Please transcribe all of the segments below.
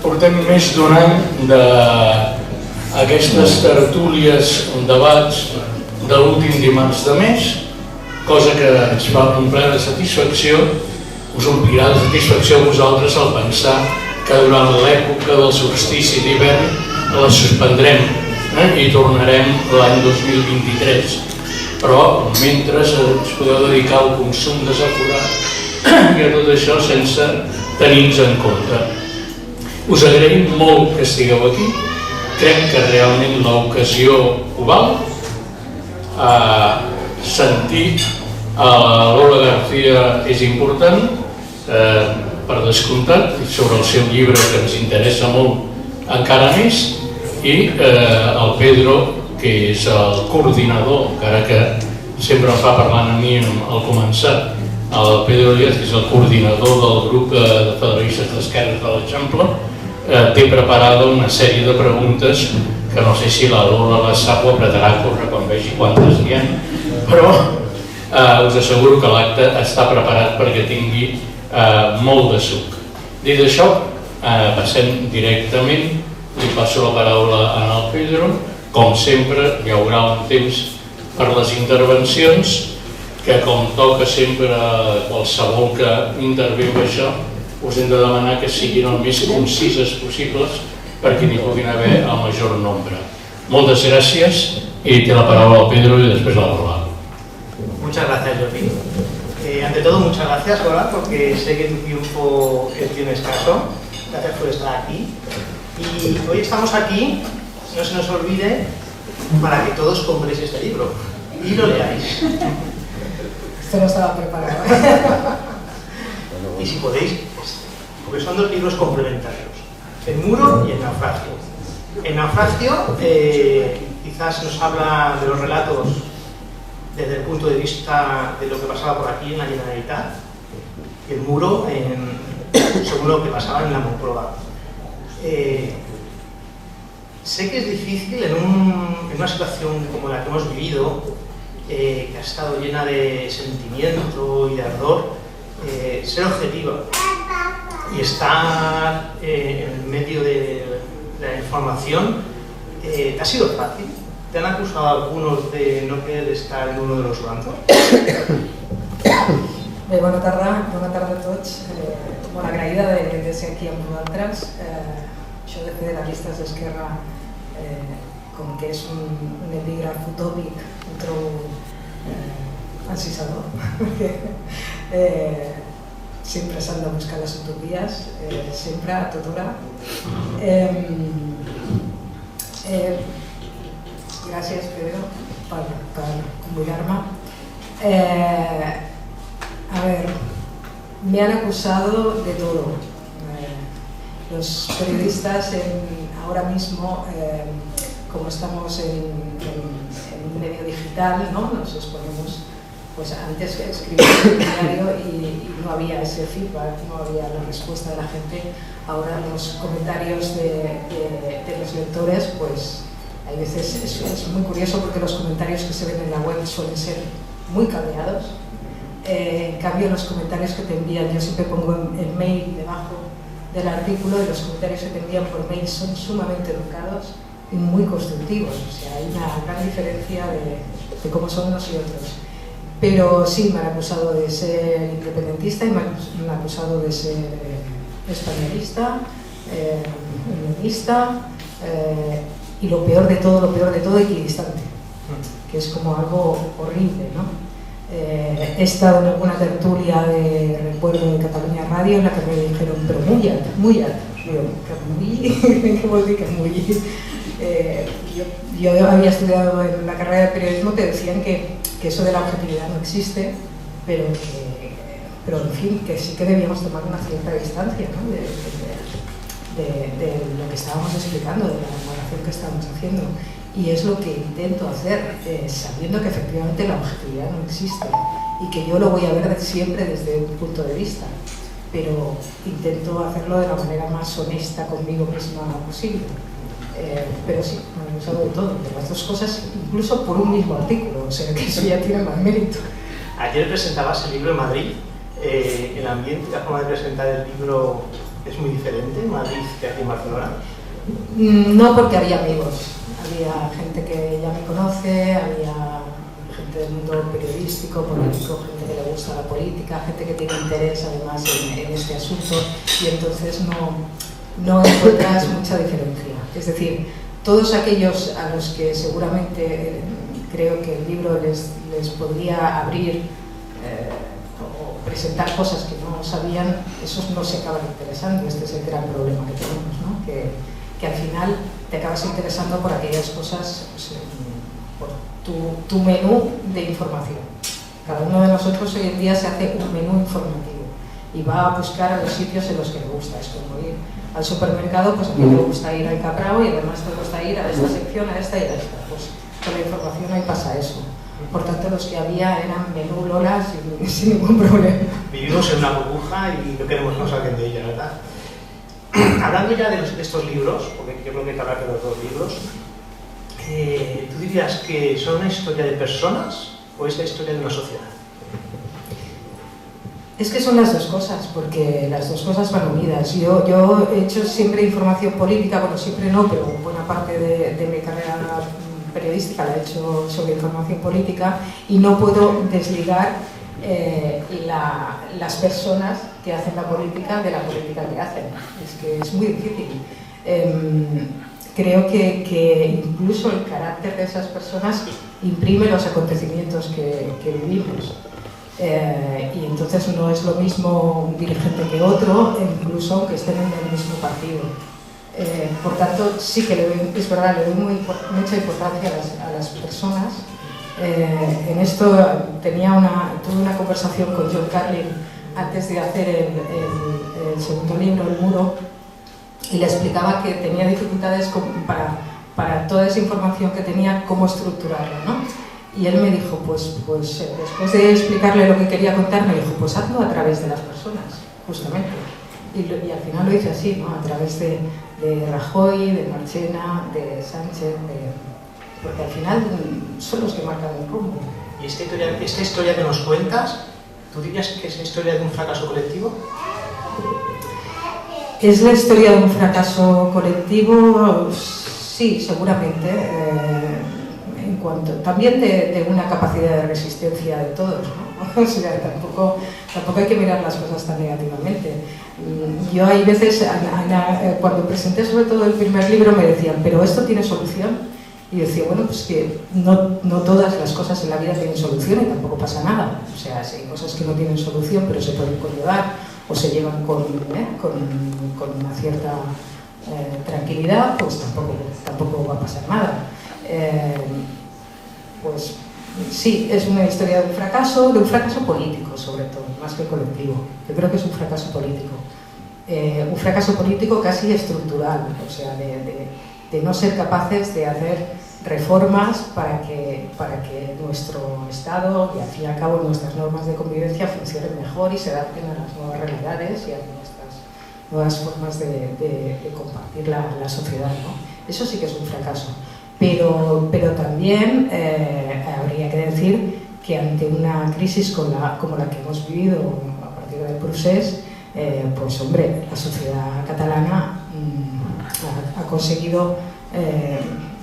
portem més d'un any d'aquestes tertúlies, debats de l'últim dimarts de mes, cosa que ens fa un ple de satisfacció, us omplirà de satisfacció a vosaltres al pensar que durant l'època del solstici d'hivern la suspendrem i tornarem l'any 2023. Però mentre ens podeu dedicar al consum desaforat i a tot això sense tenir-nos en compte. Us agraïm molt que estigueu aquí, crec que realment l'ocasió ho val. Sentir a Lola García és important, per descomptat, sobre el seu llibre que ens interessa molt encara més, i el Pedro, que és el coordinador, encara que sempre em fa parlant a mi al començar, el Pedro Díaz, que és el coordinador del grup de federalistes d'esquerres de l'Eixample, té preparada una sèrie de preguntes que no sé si la Lola la sap o apretarà a córrer quan vegi quantes hi ha, però us asseguro que l'acte està preparat perquè tingui molt de suc. Dit això, passem directament, li passo la paraula al Pedro. Com sempre, hi haurà un temps per les intervencions, que com toca sempre qualsevol que interviu això, us hem de demanar que siguin el més concises possibles perquè n'hi puguin haver el major nombre. Moltes gràcies y té la paraula al Pedro y después la Lola. Muchas gracias, Jordi. Ante todo, muchas gracias, Lola, porque sé que tu tiempo tiene escaso. Gracias por estar aquí. Y hoy estamos aquí, no se nos olvide, para que todos compréis este libro y lo leáis. Esto no estaba preparado. Y si podéis, porque son dos libros complementarios, El muro y El naufragio. El naufragio quizás nos habla de los relatos desde el punto de vista de lo que pasaba por aquí en la Generalitat, y el muro según lo que pasaba en la Moncloa. Sé que es difícil en una situación como la que hemos vivido, que ha estado llena de sentimiento y de ardor, ser objetiva y estar en el medio de la información. ¿Te ha sido fácil? ¿Te han acusado algunos de no querer estar en uno de los bandos? Bona tarda a tots. Molt agraïda de ser aquí amb vosaltres. Això de federalistes d'Esquerra, com que és un epígraf utòpic, ho trobo encisador, perquè sempre s'han de buscar les utopies, sempre, a tota hora. Gràcies, Pedro, per convidar-me. A ver, me han acusado de todo. Los periodistas ahora mismo, como estamos en un medio digital, ¿no? Nos exponemos, pues antes escribíamos en el diario y no había ese feedback, no había la respuesta de la gente. Ahora los comentarios de los lectores, pues hay veces es muy curioso porque los comentarios que se ven en la web suelen ser muy cabreados. En cambio, los comentarios que te envían, yo siempre pongo el mail debajo del artículo, y los comentarios que te envían por mail son sumamente educados y muy constructivos. O sea, hay una gran diferencia de cómo son unos y otros. Pero sí, me han acusado de ser independentista y me han acusado de ser españolista, unionista, y lo peor de todo, equidistante, que es como algo horrible, ¿no? He estado en alguna tertulia de recuerdo de Catalunya Radio en la que me dijeron, pero muy alto, digo, que vol dir que muy. Yo había estudiado en la carrera de periodismo, te decían que eso de la objetividad no existe, pero en fin, que sí que debíamos tomar una cierta distancia, ¿no? de lo que estábamos explicando, de la narración que estábamos haciendo. Y es lo que intento hacer, sabiendo que efectivamente la objetividad no existe y que yo lo voy a ver siempre desde un punto de vista, pero intento hacerlo de la manera más honesta conmigo misma posible. Pero sí, me han usado de todo, de las dos cosas, incluso por un mismo artículo, o sea que eso ya tiene más mérito. Ayer presentabas el libro en Madrid, el ambiente, la forma de presentar el libro ¿Es muy diferente Madrid que aquí en Barcelona? No, porque había amigos, había gente que ya me conoce, había gente del mundo periodístico, político, gente que le gusta la política, gente que tiene interés además en este asunto, y entonces no encuentras mucha diferencia. Es decir, todos aquellos a los que seguramente creo que el libro les podría abrir o presentar cosas que no sabían, esos no se acaban interesando. Este es el gran problema que tenemos, ¿no? Que al final te acabas interesando por aquellas cosas, pues, por tu menú de información. Cada uno de nosotros hoy en día se hace un menú informativo y va a buscar a los sitios en los que le gusta. Es como ir al supermercado, pues a mí me gusta ir al Capravo y además me gusta ir a esta sección, a esta y a esta. Pues con la información hoy pasa eso. Por tanto, los que había eran menú Lola sin ningún problema. Vivimos en una burbuja y no queremos que nos saquen de ella, ¿verdad? Hablando ya de estos libros, porque yo creo que hay que hablar de los dos libros, ¿tú dirías que son una historia de personas o es la historia de una sociedad? Es que son las dos cosas, porque las dos cosas van unidas. Yo he hecho siempre información política, bueno, siempre no, pero buena parte de mi carrera periodística la he hecho sobre información política y no puedo desligar las personas que hacen la política de la política que hacen. Es que es muy difícil. Creo que incluso el carácter de esas personas imprime los acontecimientos que vivimos. Y entonces no es lo mismo un dirigente que otro, incluso aunque estén en el mismo partido. Por tanto, sí que es verdad, le doy mucha importancia a las personas. En esto tuve una conversación con John Carlin antes de hacer el segundo libro, El Muro, y le explicaba que tenía dificultades para toda esa información que tenía, cómo estructurarla, ¿no? Y él me dijo, pues después de explicarle lo que quería contar, me dijo, pues hazlo a través de las personas, justamente. Y al final lo hice así, ¿no? A través de Rajoy, de Marchena, de Sánchez, porque al final son los que marcan el rumbo. ¿Y esta historia que nos cuentas, tú dirías que es la historia de un fracaso colectivo? ¿Es la historia de un fracaso colectivo? Sí, seguramente. También de una capacidad de resistencia de todos, ¿no? O sea, tampoco hay que mirar las cosas tan negativamente. Yo hay veces, cuando presenté sobre todo el primer libro, me decían, ¿pero esto tiene solución? Y yo decía, bueno, pues que no todas las cosas en la vida tienen solución y tampoco pasa nada. O sea, si hay cosas que no tienen solución pero se pueden conllevar o se llevan con una cierta tranquilidad, pues tampoco va a pasar nada. Pues sí, es una historia de un fracaso político sobre todo, más que colectivo. Yo creo que es un fracaso político casi estructural, o sea, de no ser capaces de hacer reformas para que nuestro Estado y al fin y al cabo nuestras normas de convivencia funcionen mejor y se adapten a las nuevas realidades y a nuestras nuevas formas de compartir la sociedad, ¿no? Eso sí que es un fracaso. Pero también habría que decir que ante una crisis como la que hemos vivido a partir del procés, pues hombre, la sociedad catalana ha conseguido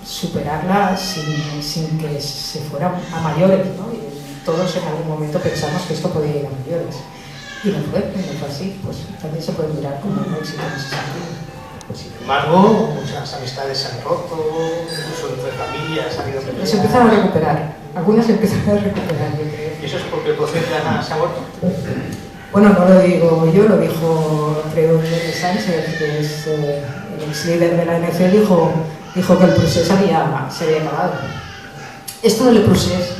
superarla sin que se fuera a mayores, ¿no? Y todos en algún momento pensamos que esto podía ir a mayores. Y no fue así, pues también se puede mirar como un éxito en ese sentido. Sin embargo, muchas amistades se han roto, incluso entre familias ha habido peleas. Se empiezan a recuperar, algunas se empiezan a recuperar, yo creo. ¿Y eso es porque el proceso de Ana se ha muerto? Bueno, no lo digo yo, lo dijo creo que Sánchez, que es el ex líder de la ANC, dijo que el proceso se había acabado. Esto del proceso,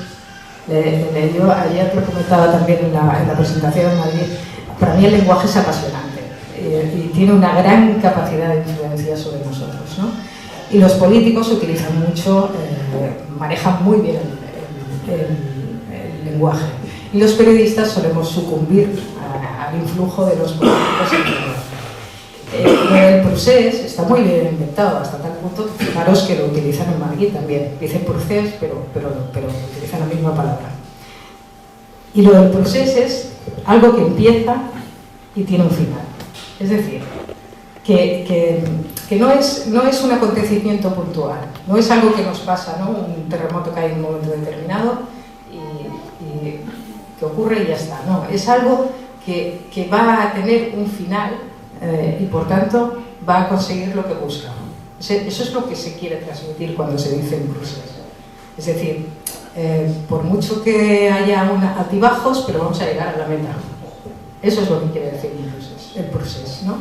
yo ayer lo comentaba también en la presentación en Madrid, para mí el lenguaje es apasionante. Y tiene una gran capacidad de influencia sobre nosotros, ¿no? Y los políticos utilizan mucho, manejan muy bien el lenguaje. Y los periodistas solemos sucumbir al influjo de los políticos. El procés está muy bien inventado, hasta tal punto, fijaros que lo utilizan en Madrid también. Dicen procés, pero utilizan la misma palabra. Y lo del procés es algo que empieza y tiene un final. Es decir, que no es un acontecimiento puntual, no es algo que nos pasa, ¿no? Un terremoto cae en un momento determinado y que ocurre y ya está, no, es algo que va a tener un final y por tanto va a conseguir lo que busca. Eso es lo que se quiere transmitir cuando se dice un proceso. Es decir, por mucho que haya altibajos, pero vamos a llegar a la meta. Eso es lo que quiere decir el proceso, ¿no?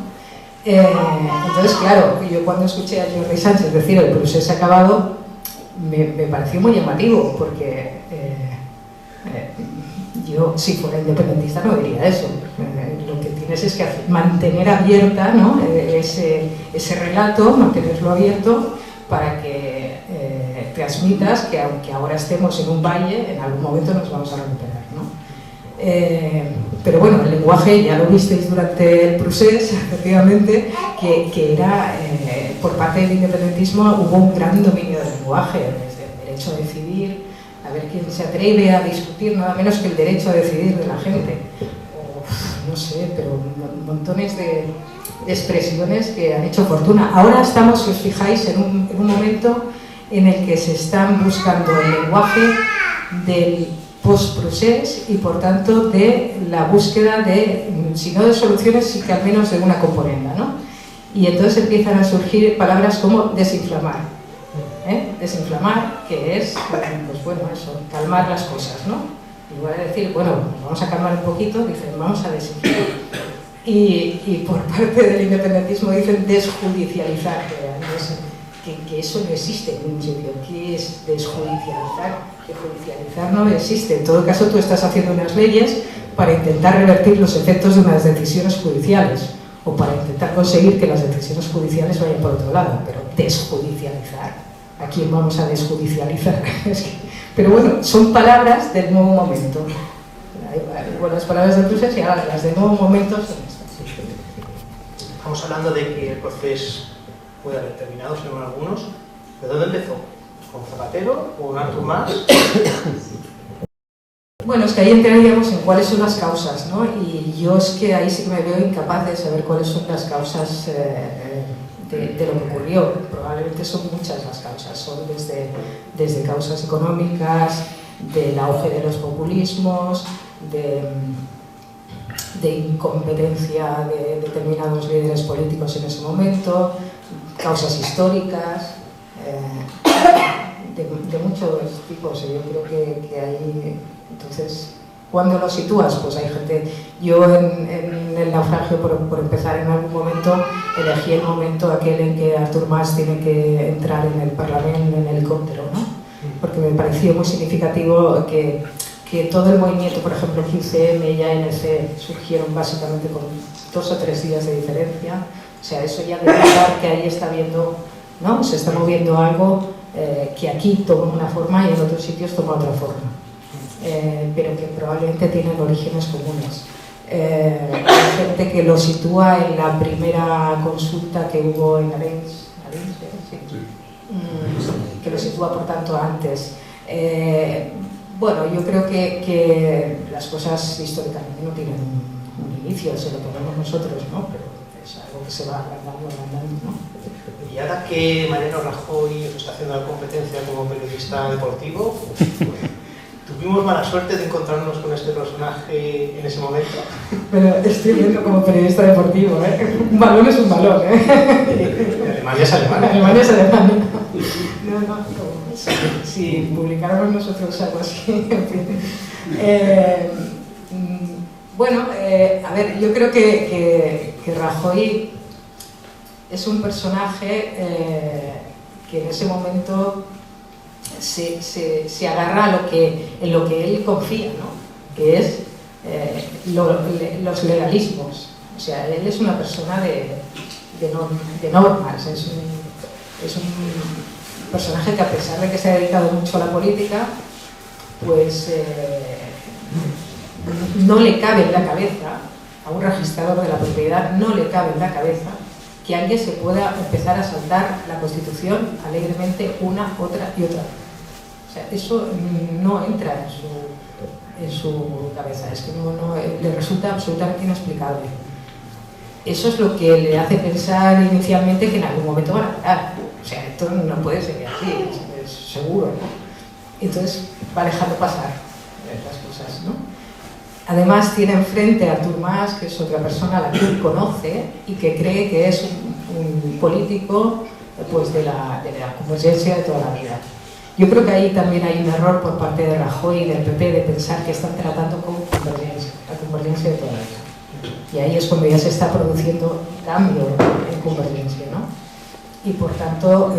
Entonces, claro, yo cuando escuché a Jordi Sánchez decir el proceso acabado, me pareció muy llamativo, porque yo, si fuera independentista, no diría eso. Lo que tienes es que mantener abierta, ¿no? ese relato, mantenerlo abierto para que transmitas que aunque ahora estemos en un valle, en algún momento nos vamos a recuperar, ¿no? Pero bueno, el lenguaje, ya lo visteis durante el proceso, efectivamente, que era, por parte del independentismo, hubo un gran dominio del lenguaje, desde el derecho a decidir, a ver quién se atreve a discutir nada menos que el derecho a decidir de la gente. No sé, pero montones de expresiones que han hecho fortuna. Ahora estamos, si os fijáis, en un momento en el que se están buscando el lenguaje del post-procés y por tanto de la búsqueda de, si no de soluciones, sí que al menos de una componenda, ¿no? Y entonces empiezan a surgir palabras como desinflamar, desinflamar, que es, pues bueno, eso, calmar las cosas, ¿no? Igual de decir, bueno, vamos a calmar un poquito, dicen, vamos a desinflamar. Y por parte del independentismo dicen desjudicializar, que eso no existe en ningún sitio. ¿Qué es desjudicializar? Que judicializar no existe. En todo caso, tú estás haciendo unas leyes para intentar revertir los efectos de unas decisiones judiciales o para intentar conseguir que las decisiones judiciales vayan por otro lado, pero desjudicializar, ¿a quién vamos a desjudicializar? Pero bueno, son palabras del nuevo momento. Bueno, las palabras del proceso y ahora las del nuevo momento son estas. Estamos hablando de que el proceso puede haber terminado, según algunos. ¿De dónde empezó? ¿Con Zapatero o con Artur Mas? Bueno, es que ahí entraríamos en cuáles son las causas, ¿no? Y yo es que ahí sí que me veo incapaz de saber cuáles son las causas de lo que ocurrió. Probablemente son muchas las causas, son desde causas económicas, del auge de los populismos, de incompetencia de determinados líderes políticos en ese momento, causas históricas, de muchos tipos. Yo creo que hay, entonces, ¿cuándo lo sitúas? Pues hay gente, yo en el naufragio, por empezar, en algún momento elegí el momento aquel en que Artur Mas tiene que entrar en el Parlamento en helicóptero, ¿no? Porque me pareció muy significativo que todo el movimiento, por ejemplo, 15M y ANC surgieron básicamente con 2 o 3 días de diferencia. O sea, eso ya debe dar que ahí está viendo, ¿no? Se está moviendo algo que aquí toma una forma y en otros sitios toma otra forma, pero que probablemente tienen orígenes comunes. Hay gente que lo sitúa en la primera consulta que hubo en Arenys, ¿sí? Que lo sitúa por tanto antes. Bueno, yo creo que las cosas históricamente no tienen un inicio, se lo ponemos nosotros, ¿no? Pero es algo que se va agrandando, ¿no? Y ahora que Mariano Rajoy está haciendo la competencia como periodista deportivo, ¿tuvimos mala suerte de encontrarnos con este personaje en ese momento? Pero estoy viendo como periodista deportivo, ¿eh? Un balón es un balón, ¿eh? Alemania es Alemania. Alemania es Alemania. No, si publicáramos nosotros algo así, en fin. Bueno, a ver, yo creo que Rajoy es un personaje que en ese momento se agarra a en lo que él confía, ¿no? Que es los legalismos. O sea, él es una persona de normas, es un personaje que, a pesar de que se ha dedicado mucho a la política, pues no le cabe en la cabeza, a un registrador de la propiedad no le cabe en la cabeza que alguien se pueda empezar a saltar la Constitución alegremente una, otra y otra vez. O sea, eso no entra en su cabeza, es que no le resulta absolutamente inexplicable. eso es lo que le hace pensar inicialmente que en algún momento van a parar. O sea, esto no puede seguir así, es seguro, ¿no? Entonces va dejando pasar las cosas, ¿no? Además tiene enfrente a Artur Mas, que es otra persona a la que él conoce y que cree que es un político pues, de la convergencia de toda la vida. Yo creo que ahí también hay un error por parte de Rajoy y del PP de pensar que están tratando con convergencia, la convergencia de toda la vida. Y ahí es cuando ya se está produciendo cambio en convergencia, ¿no? Y por tanto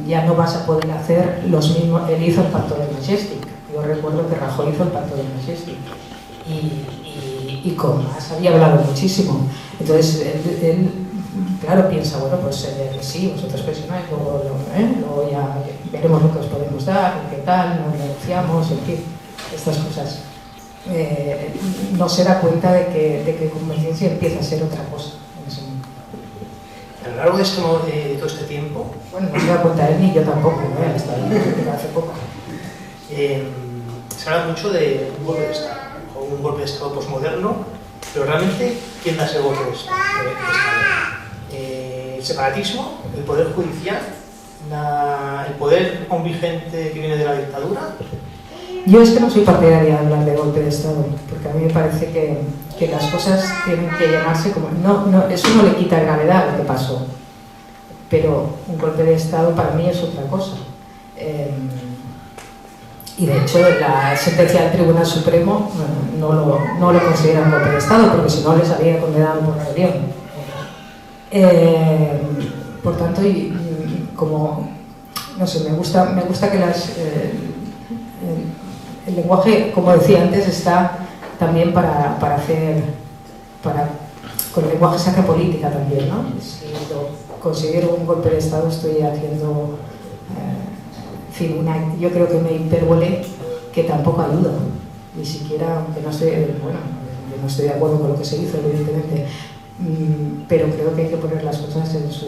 ya no vas a poder hacer los mismos. Él hizo el pacto de Majestic. Yo recuerdo que Rajoy hizo el pacto de Majestic y con Mas había hablado muchísimo. Entonces él claro, piensa, bueno, pues sí, vosotros presionáis, luego ya veremos lo que os podemos dar, qué tal, nos negociamos, en fin, estas cosas. No se da cuenta de que convergencia empieza a ser otra cosa en ese momento. A lo largo de todo este tiempo, Bueno, no se da cuenta él ni yo tampoco, hasta ahí, hace poco. se habla mucho de un golpe de Estado, o un golpe de Estado posmoderno, pero realmente, ¿quién da ese golpe de Estado? El separatismo, el poder judicial, el poder aún vigente que viene de la dictadura. Yo es que no soy partidaria de hablar de golpe de Estado, porque a mí me parece que las cosas tienen que llamarse como... eso no le quita gravedad a lo que pasó, pero un golpe de Estado para mí es otra cosa. Y de hecho la sentencia del Tribunal Supremo no lo considera un golpe de Estado, porque si no les habría condenado por rebelión. Por tanto, como no sé, me gusta que el lenguaje, como decía antes, está también con el lenguaje se hace política también, ¿no? Si lo considero un golpe de Estado, estoy haciendo en fin, yo creo que una hipérbole que tampoco ayuda, ni siquiera, aunque no sé, bueno, yo no estoy de acuerdo con lo que se hizo, evidentemente, pero creo que hay que poner las cosas en su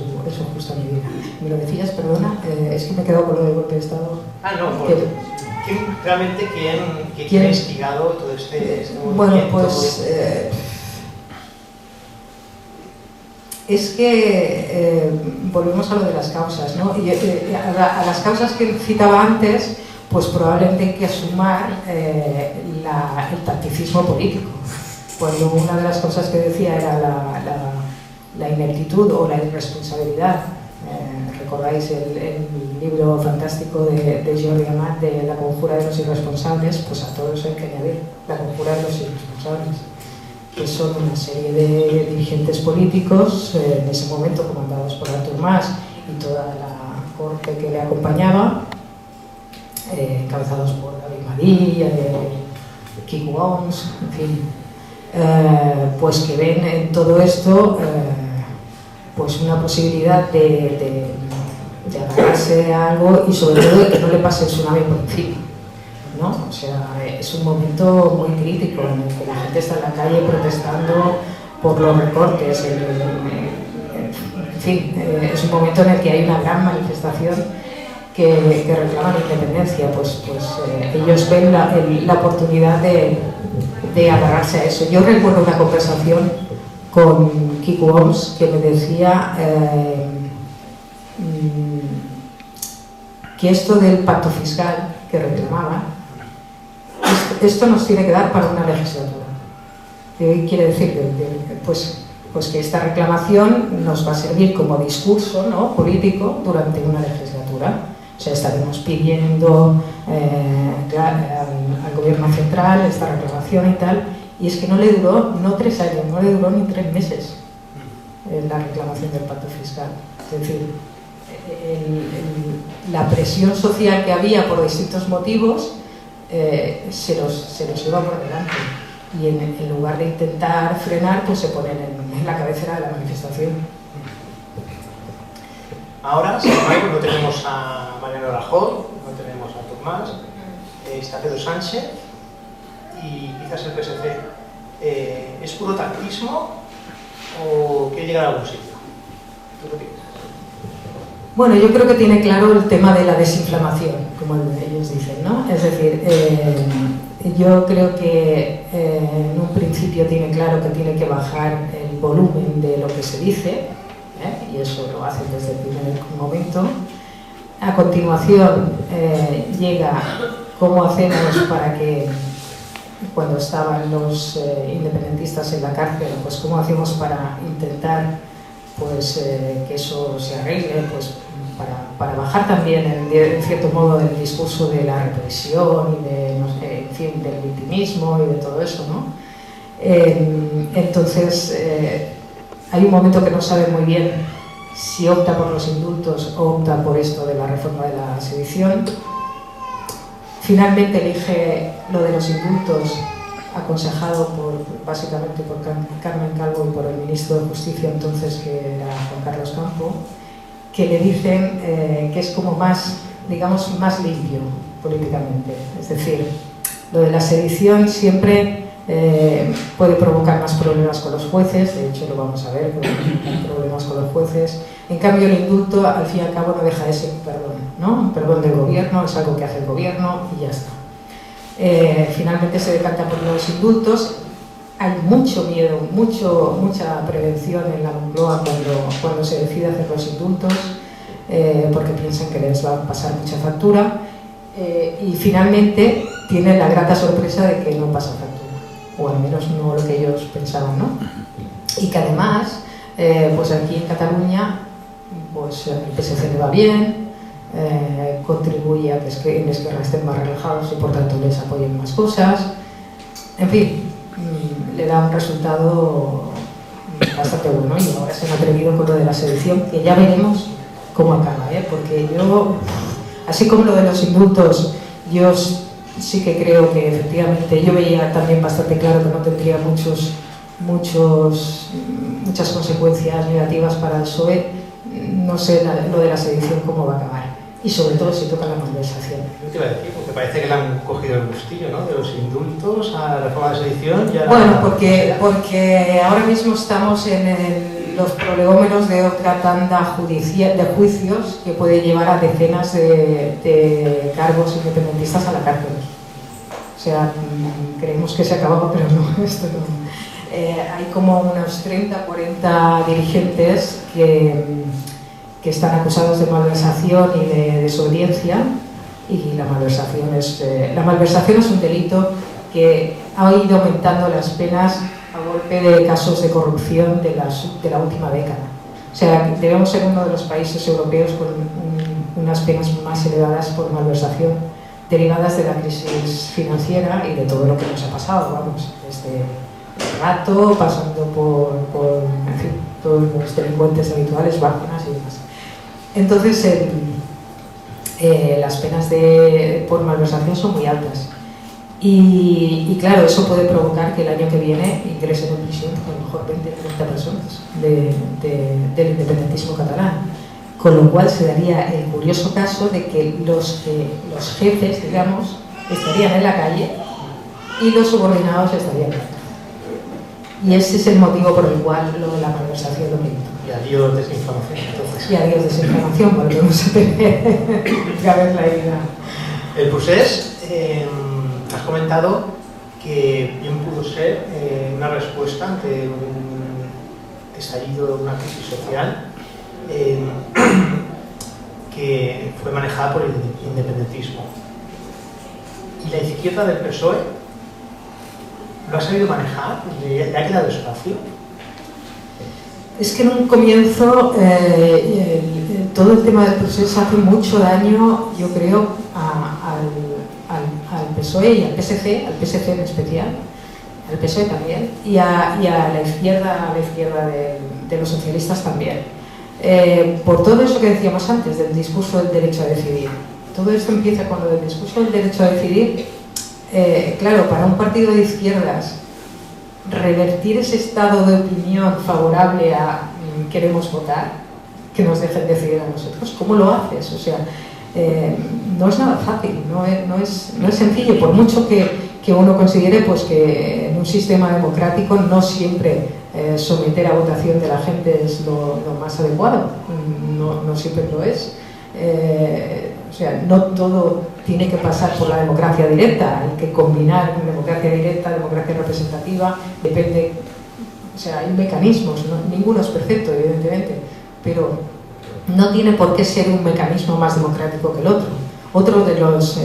justa medida. ¿Me lo decías? Perdona, es que me he quedado con lo del golpe de Estado. Realmente ¿quién ha instigado todo este movimiento? Bueno, pues es que volvemos a lo de las causas, ¿no? Y a las causas que citaba antes, pues probablemente hay que sumar el tacticismo político. Cuando una de las cosas que decía era la ineptitud o la irresponsabilidad. ¿Recordáis el libro fantástico de Jordi Amat de La conjura de los irresponsables? Pues a todo eso hay que añadir la conjura de los irresponsables, que son una serie de dirigentes políticos, en ese momento comandados por Artur Mas y toda la corte que le acompañaba, encabezados por David Madí, Quico Homs, en fin, pues que ven en todo esto pues una posibilidad de agarrarse a algo y sobre todo de que no le pase el tsunami por encima, ¿no? O sea, es un momento muy crítico en el que la gente está en la calle protestando por los recortes, en fin, es un momento en el que hay una gran manifestación que reclama la independencia, pues ellos ven la oportunidad de agarrarse a eso. Yo recuerdo una conversación con Quico Homs que me decía que esto del pacto fiscal que reclamaba, esto nos tiene que dar para una legislatura. ¿Qué quiere decir? Pues que esta reclamación nos va a servir como discurso, ¿no?, político durante una legislatura. O sea, estaremos pidiendo al gobierno central esta reclamación y tal, y es que no le duró, no 3 años, no le duró ni 3 meses la reclamación del pacto fiscal. Es decir, la presión social que había por distintos motivos se los lleva por delante, y en lugar de intentar frenar, pues se ponen en la cabecera de la manifestación. Ahora, sin embargo, no tenemos a Mariano Rajoy, no tenemos a Artur Mas, está Pedro Sánchez y quizás el PSC. ¿Es puro tactismo o quiere llegar a algún sitio? ¿Tú qué piensas? Bueno, yo creo que tiene claro el tema de la desinflamación, como ellos dicen, ¿no? Es decir, yo creo que en un principio tiene claro que tiene que bajar el volumen de lo que se dice, y eso lo hacen desde el primer momento. A continuación llega cómo hacemos para que, cuando estaban los independentistas en la cárcel, pues cómo hacemos para intentar pues, que eso se arregle, pues para bajar también en cierto modo el discurso de la represión y de, no sé, en fin, del victimismo y de todo eso, ¿no? Entonces hay un momento que no sabe muy bien si opta por los indultos o opta por esto de la reforma de la sedición. Finalmente elige lo de los indultos, aconsejado básicamente por Carmen Calvo y por el ministro de Justicia entonces, que era Juan Carlos Campo, que le dicen que es como más, digamos, más limpio políticamente. Es decir, lo de la sedición siempre puede provocar más problemas con los jueces, de hecho lo vamos a ver, problemas con los jueces. En cambio el indulto al fin y al cabo no deja de ser un perdón, ¿no? Un perdón del gobierno, es algo que hace el gobierno y ya está. Finalmente se decanta por los indultos. Hay mucho miedo, mucha prevención en la Moncloa cuando se decide hacer los indultos, porque piensan que les va a pasar mucha factura, y finalmente tienen la grata sorpresa de que no pasa factura, o al menos no lo que ellos pensaban, ¿no? Y que además, pues aquí en Cataluña, pues el PSC le va bien, contribuye a que en Esquerra estén más relajados y por tanto les apoyen más cosas, en fin, le da un resultado bastante bueno. Y ahora se han atrevido con lo de la sedición, que ya veremos cómo acaba, porque yo, así como lo de los indultos, yo sí que creo que efectivamente, yo veía también bastante claro que no tendría muchas consecuencias negativas para el PSOE. No sé lo de la sedición cómo va a acabar, y sobre todo si toca la malversación. Yo te iba a decir, porque parece que le han cogido el gustillo, ¿no? De los indultos a la reforma de sedición. Ya bueno, porque ahora mismo estamos en los prolegómenos de otra tanda de juicios que puede llevar a decenas de cargos independentistas a la cárcel. O sea, creemos que se acababa, pero no, esto no. Hay como unos 30, 40 dirigentes que están acusados de malversación y de desobediencia, y la malversación es un delito que ha ido aumentando las penas a golpe de casos de corrupción de la última década. O sea, debemos ser uno de los países europeos con unas penas más elevadas por malversación, derivadas de la crisis financiera y de todo lo que nos ha pasado, vamos, desde rato, pasando por en fin, todos los delincuentes habituales, Bárcenas y demás. Entonces, las penas por malversación son muy altas. Y claro, eso puede provocar que el año que viene ingresen en prisión a lo mejor 20 o 30 personas del independentismo catalán. Con lo cual se daría el curioso caso de que los jefes, digamos, estarían en la calle y los subordinados estarían en la calle. Y ese es el motivo por el cual lo de la malversación lo permite. Y adiós desinformación, entonces. Y adiós desinformación, volvemos a tener que ver la idea. El procés, has comentado que bien pudo ser una respuesta ante un estallido de una crisis social que fue manejada por el independentismo. ¿Y la izquierda del PSOE lo ha sabido manejar? ¿Le ha quedado espacio? Es que en un comienzo todo el tema del proceso hace mucho daño, yo creo, al PSOE y al PSC en especial, al PSOE también, y a la izquierda de los socialistas también. Por todo eso que decíamos antes, del discurso del derecho a decidir. Todo esto empieza con lo del discurso del derecho a decidir. Claro, para un partido de izquierdas, revertir ese estado de opinión favorable a queremos votar, que nos dejen decidir a nosotros, ¿cómo lo haces? O sea, no es nada fácil, no es sencillo, por mucho que uno considere pues, que en un sistema democrático no siempre someter a votación de la gente es lo más adecuado, no siempre lo es. O sea, no todo tiene que pasar por la democracia directa, hay que combinar democracia directa, democracia representativa, depende sea, hay mecanismos, ¿no? Ninguno es perfecto, evidentemente, pero no tiene por qué ser un mecanismo más democrático que el otro. Otro de los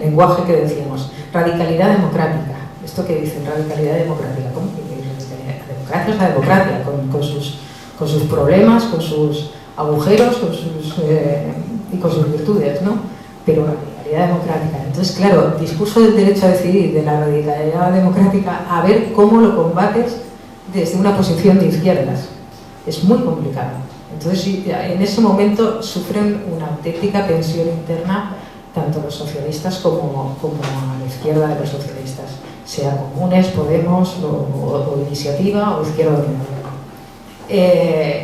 lenguaje que decíamos, radicalidad democrática. ¿Esto qué dicen? Radicalidad democrática. ¿Cómo que radicalidad? La democracia es la democracia, con sus problemas, con sus agujeros, y con sus virtudes, ¿no? Pero radicalidad democrática. Entonces, claro, discurso del derecho a decidir, de la radicalidad democrática, a ver cómo lo combates desde una posición de izquierdas. Es muy complicado. Entonces, en ese momento sufren una auténtica tensión interna tanto los socialistas como a la izquierda de los socialistas, sea Comunes, Podemos o Iniciativa o Izquierda Unida.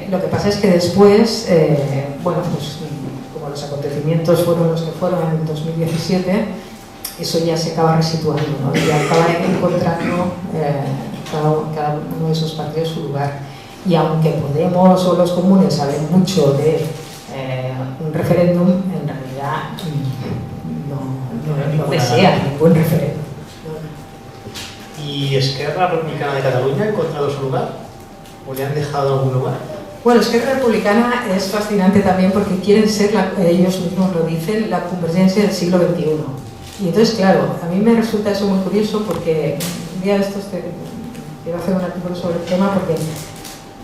Lo que pasa es que después, bueno, pues como los acontecimientos fueron los que fueron en 2017, eso ya se acaba resituando, ¿no? Y acaba encontrando cada uno de esos partidos su lugar. Y aunque Podemos o los Comunes hablen mucho de un referéndum, en realidad no desea ningún referéndum. ¿Y Esquerra Republicana de Cataluña ha encontrado su lugar? ¿O le han dejado algún lugar? Bueno, Esquerra Republicana es fascinante también porque quieren ser, ellos mismos lo dicen, la convergencia del siglo XXI. Y entonces, claro, a mí me resulta eso muy curioso porque un día de estos quiero hacer un artículo sobre el tema porque,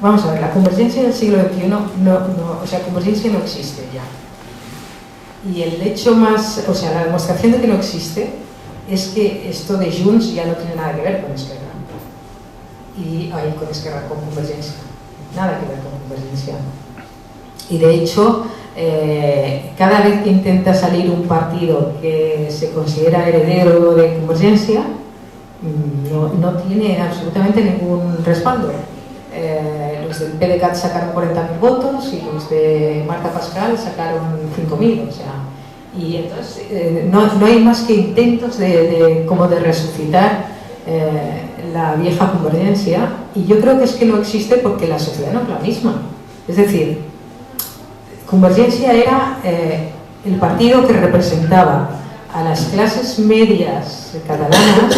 vamos a ver, la convergencia del siglo XXI, o sea, convergencia no existe ya. Y el hecho más, o sea, la demostración de que no existe es que esto de Junts ya no tiene nada que ver con Esquerra. Y ahí con Esquerra, con convergencia. Nada que ver con convergencia. Y de hecho, cada vez que intenta salir un partido que se considera heredero de convergencia, no tiene absolutamente ningún respaldo. Los del PDeCAT sacaron 40.000 votos y los de Marta Pascal sacaron 5.000, o sea, y entonces no hay más que intentos como de resucitar la vieja convergencia, y yo creo que es que no existe porque la sociedad no es la misma. Es decir, convergencia era el partido que representaba a las clases medias catalanas.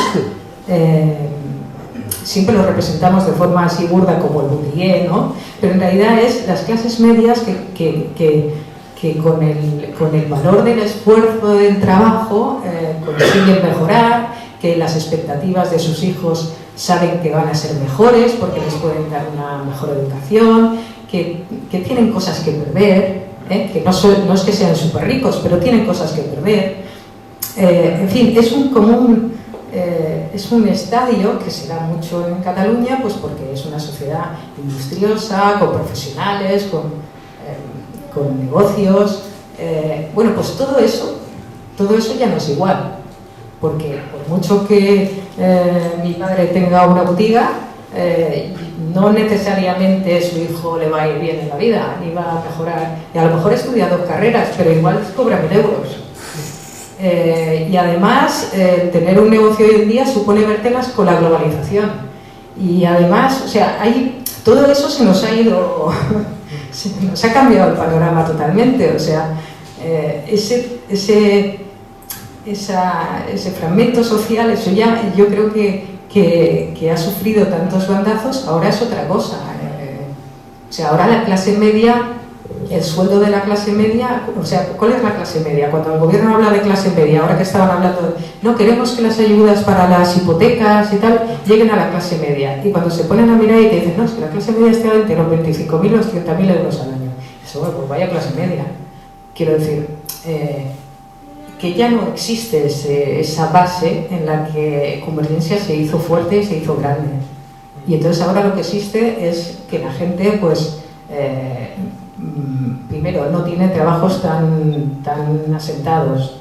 Siempre lo representamos de forma así burda como el Bourdieu, ¿no? Pero en realidad es las clases medias que con el valor del esfuerzo del trabajo consiguen mejorar, que las expectativas de sus hijos saben que van a ser mejores porque les pueden dar una mejor educación, que tienen cosas que perder, que no es que sean súper ricos, pero tienen cosas que perder. En fin, es un estadio que se da mucho en Cataluña, pues porque es una sociedad industriosa, con profesionales, con negocios. Bueno, pues todo eso ya no es igual, porque por mucho que mi padre tenga una botiga, no necesariamente su hijo le va a ir bien en la vida, ni va a mejorar, y a lo mejor estudia 2 carreras, pero igual cobra 1.000 euros. Y además, tener un negocio hoy en día supone vértelas con la globalización. Y además, o sea, todo eso se nos ha ido, se nos ha cambiado el panorama totalmente. O sea, ese fragmento social, eso ya yo creo que ha sufrido tantos bandazos, ahora es otra cosa. O sea, ahora la clase media, el sueldo de la clase media, o sea, ¿cuál es la clase media? Cuando el gobierno habla de clase media, ahora que estaban hablando, no queremos que las ayudas para las hipotecas y tal lleguen a la clase media, y cuando se ponen a mirar y te dicen, no, es que la clase media está entre los 25.000 y los 30.000 euros al año. Eso, bueno, pues vaya clase media. Quiero decir, que ya no existe esa base en la que Convergencia se hizo fuerte y se hizo grande. Y entonces ahora lo que existe es que la gente, pues, primero, no tiene trabajos tan asentados,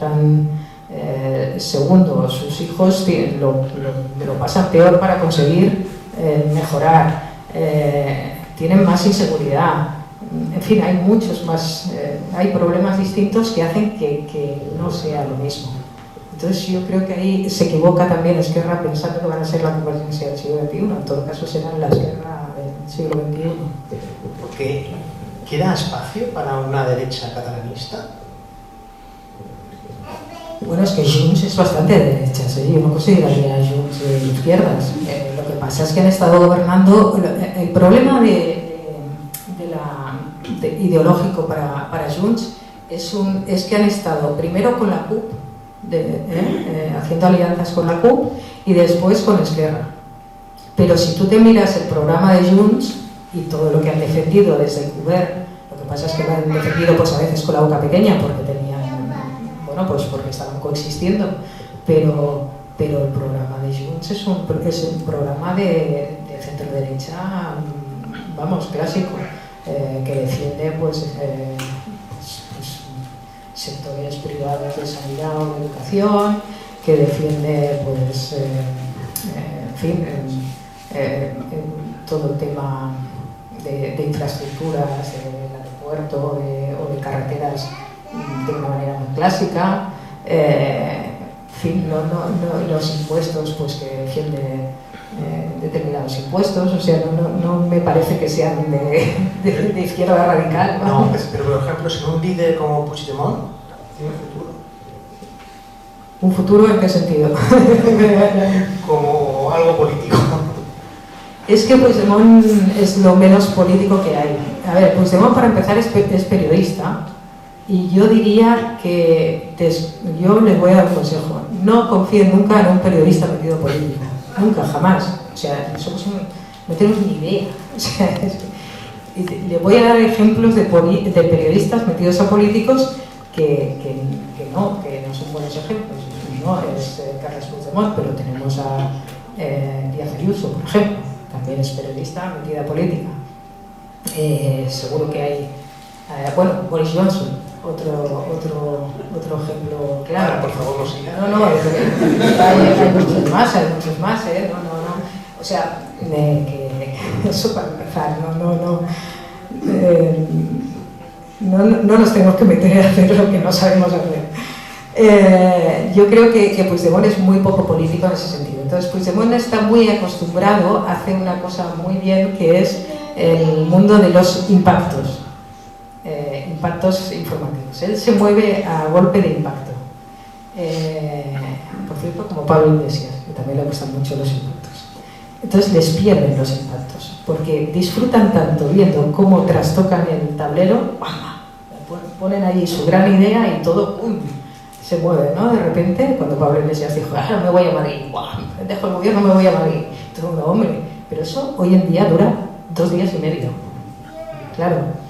segundo, sus hijos lo pasan peor para conseguir mejorar, tienen más inseguridad, en fin, hay muchos más, hay problemas distintos que hacen que no sea lo mismo. Entonces yo creo que ahí se equivoca también Esquerra pensando que van a ser la convergencia del siglo XXI, en todo caso serán la Esquerra del siglo XXI. Porque ¿queda espacio para una derecha catalanista? Bueno, es que Junts es bastante de derechas, ¿eh? Yo no consideraría a Junts de izquierdas. Lo que pasa es que han estado gobernando. El problema ideológico para Junts es que han estado primero con la CUP, haciendo alianzas con la CUP, y después con Esquerra. Pero si tú te miras el programa de Junts y todo lo que han defendido desde el Govern, lo que pasa es que lo han defendido pues a veces con la boca pequeña porque pues porque estaban coexistiendo, pero el programa de Junts es un programa de centro-derecha, vamos, clásico, que defiende pues sectores privados de sanidad o de educación, que defiende pues en fin, todo el tema de infraestructuras, del aeropuerto o de carreteras de una manera muy clásica, en fin, los impuestos, pues que defiende determinados impuestos, o sea, no me parece que sean de izquierda radical, ¿no? No, pero por ejemplo, si un líder como Puigdemont tiene futuro. ¿Un futuro en qué sentido? Como algo político. Es que Puigdemont es lo menos político que hay. A ver, Puigdemont para empezar es periodista. Y yo diría que yo les voy a dar un consejo: no confíen nunca en un periodista metido político, nunca, jamás. O sea, no tenemos ni idea. O sea, le voy a dar ejemplos de periodistas metidos a políticos que no son buenos ejemplos. No es Carles Puigdemont, pero tenemos a Díaz Ayuso, por ejemplo, también es periodista metida a política. Seguro que hay, bueno, Boris Johnson. Otro ejemplo claro. Por favor, no siga. No, hay muchos más, O sea, eso para empezar, no nos tenemos que meter a hacer lo que no sabemos hacer. Yo creo que Puigdemont es muy poco político en ese sentido. Entonces, Puigdemont está muy acostumbrado a hacer una cosa muy bien, que es el mundo de los impactos. Impactos informativos. Él se mueve a golpe de impacto. Por cierto, como Pablo Iglesias, que también le gustan mucho los impactos. Entonces les pierden los impactos, porque disfrutan tanto viendo cómo trastocan el tablero, ponen ahí su gran idea y todo ¡pum!, se mueve, ¿no? De repente, cuando Pablo Iglesias dijo, me voy a Madrid, dejo el gobierno, me voy a Madrid. Todo un hombre, pero eso hoy en día dura 2 días y medio. Claro.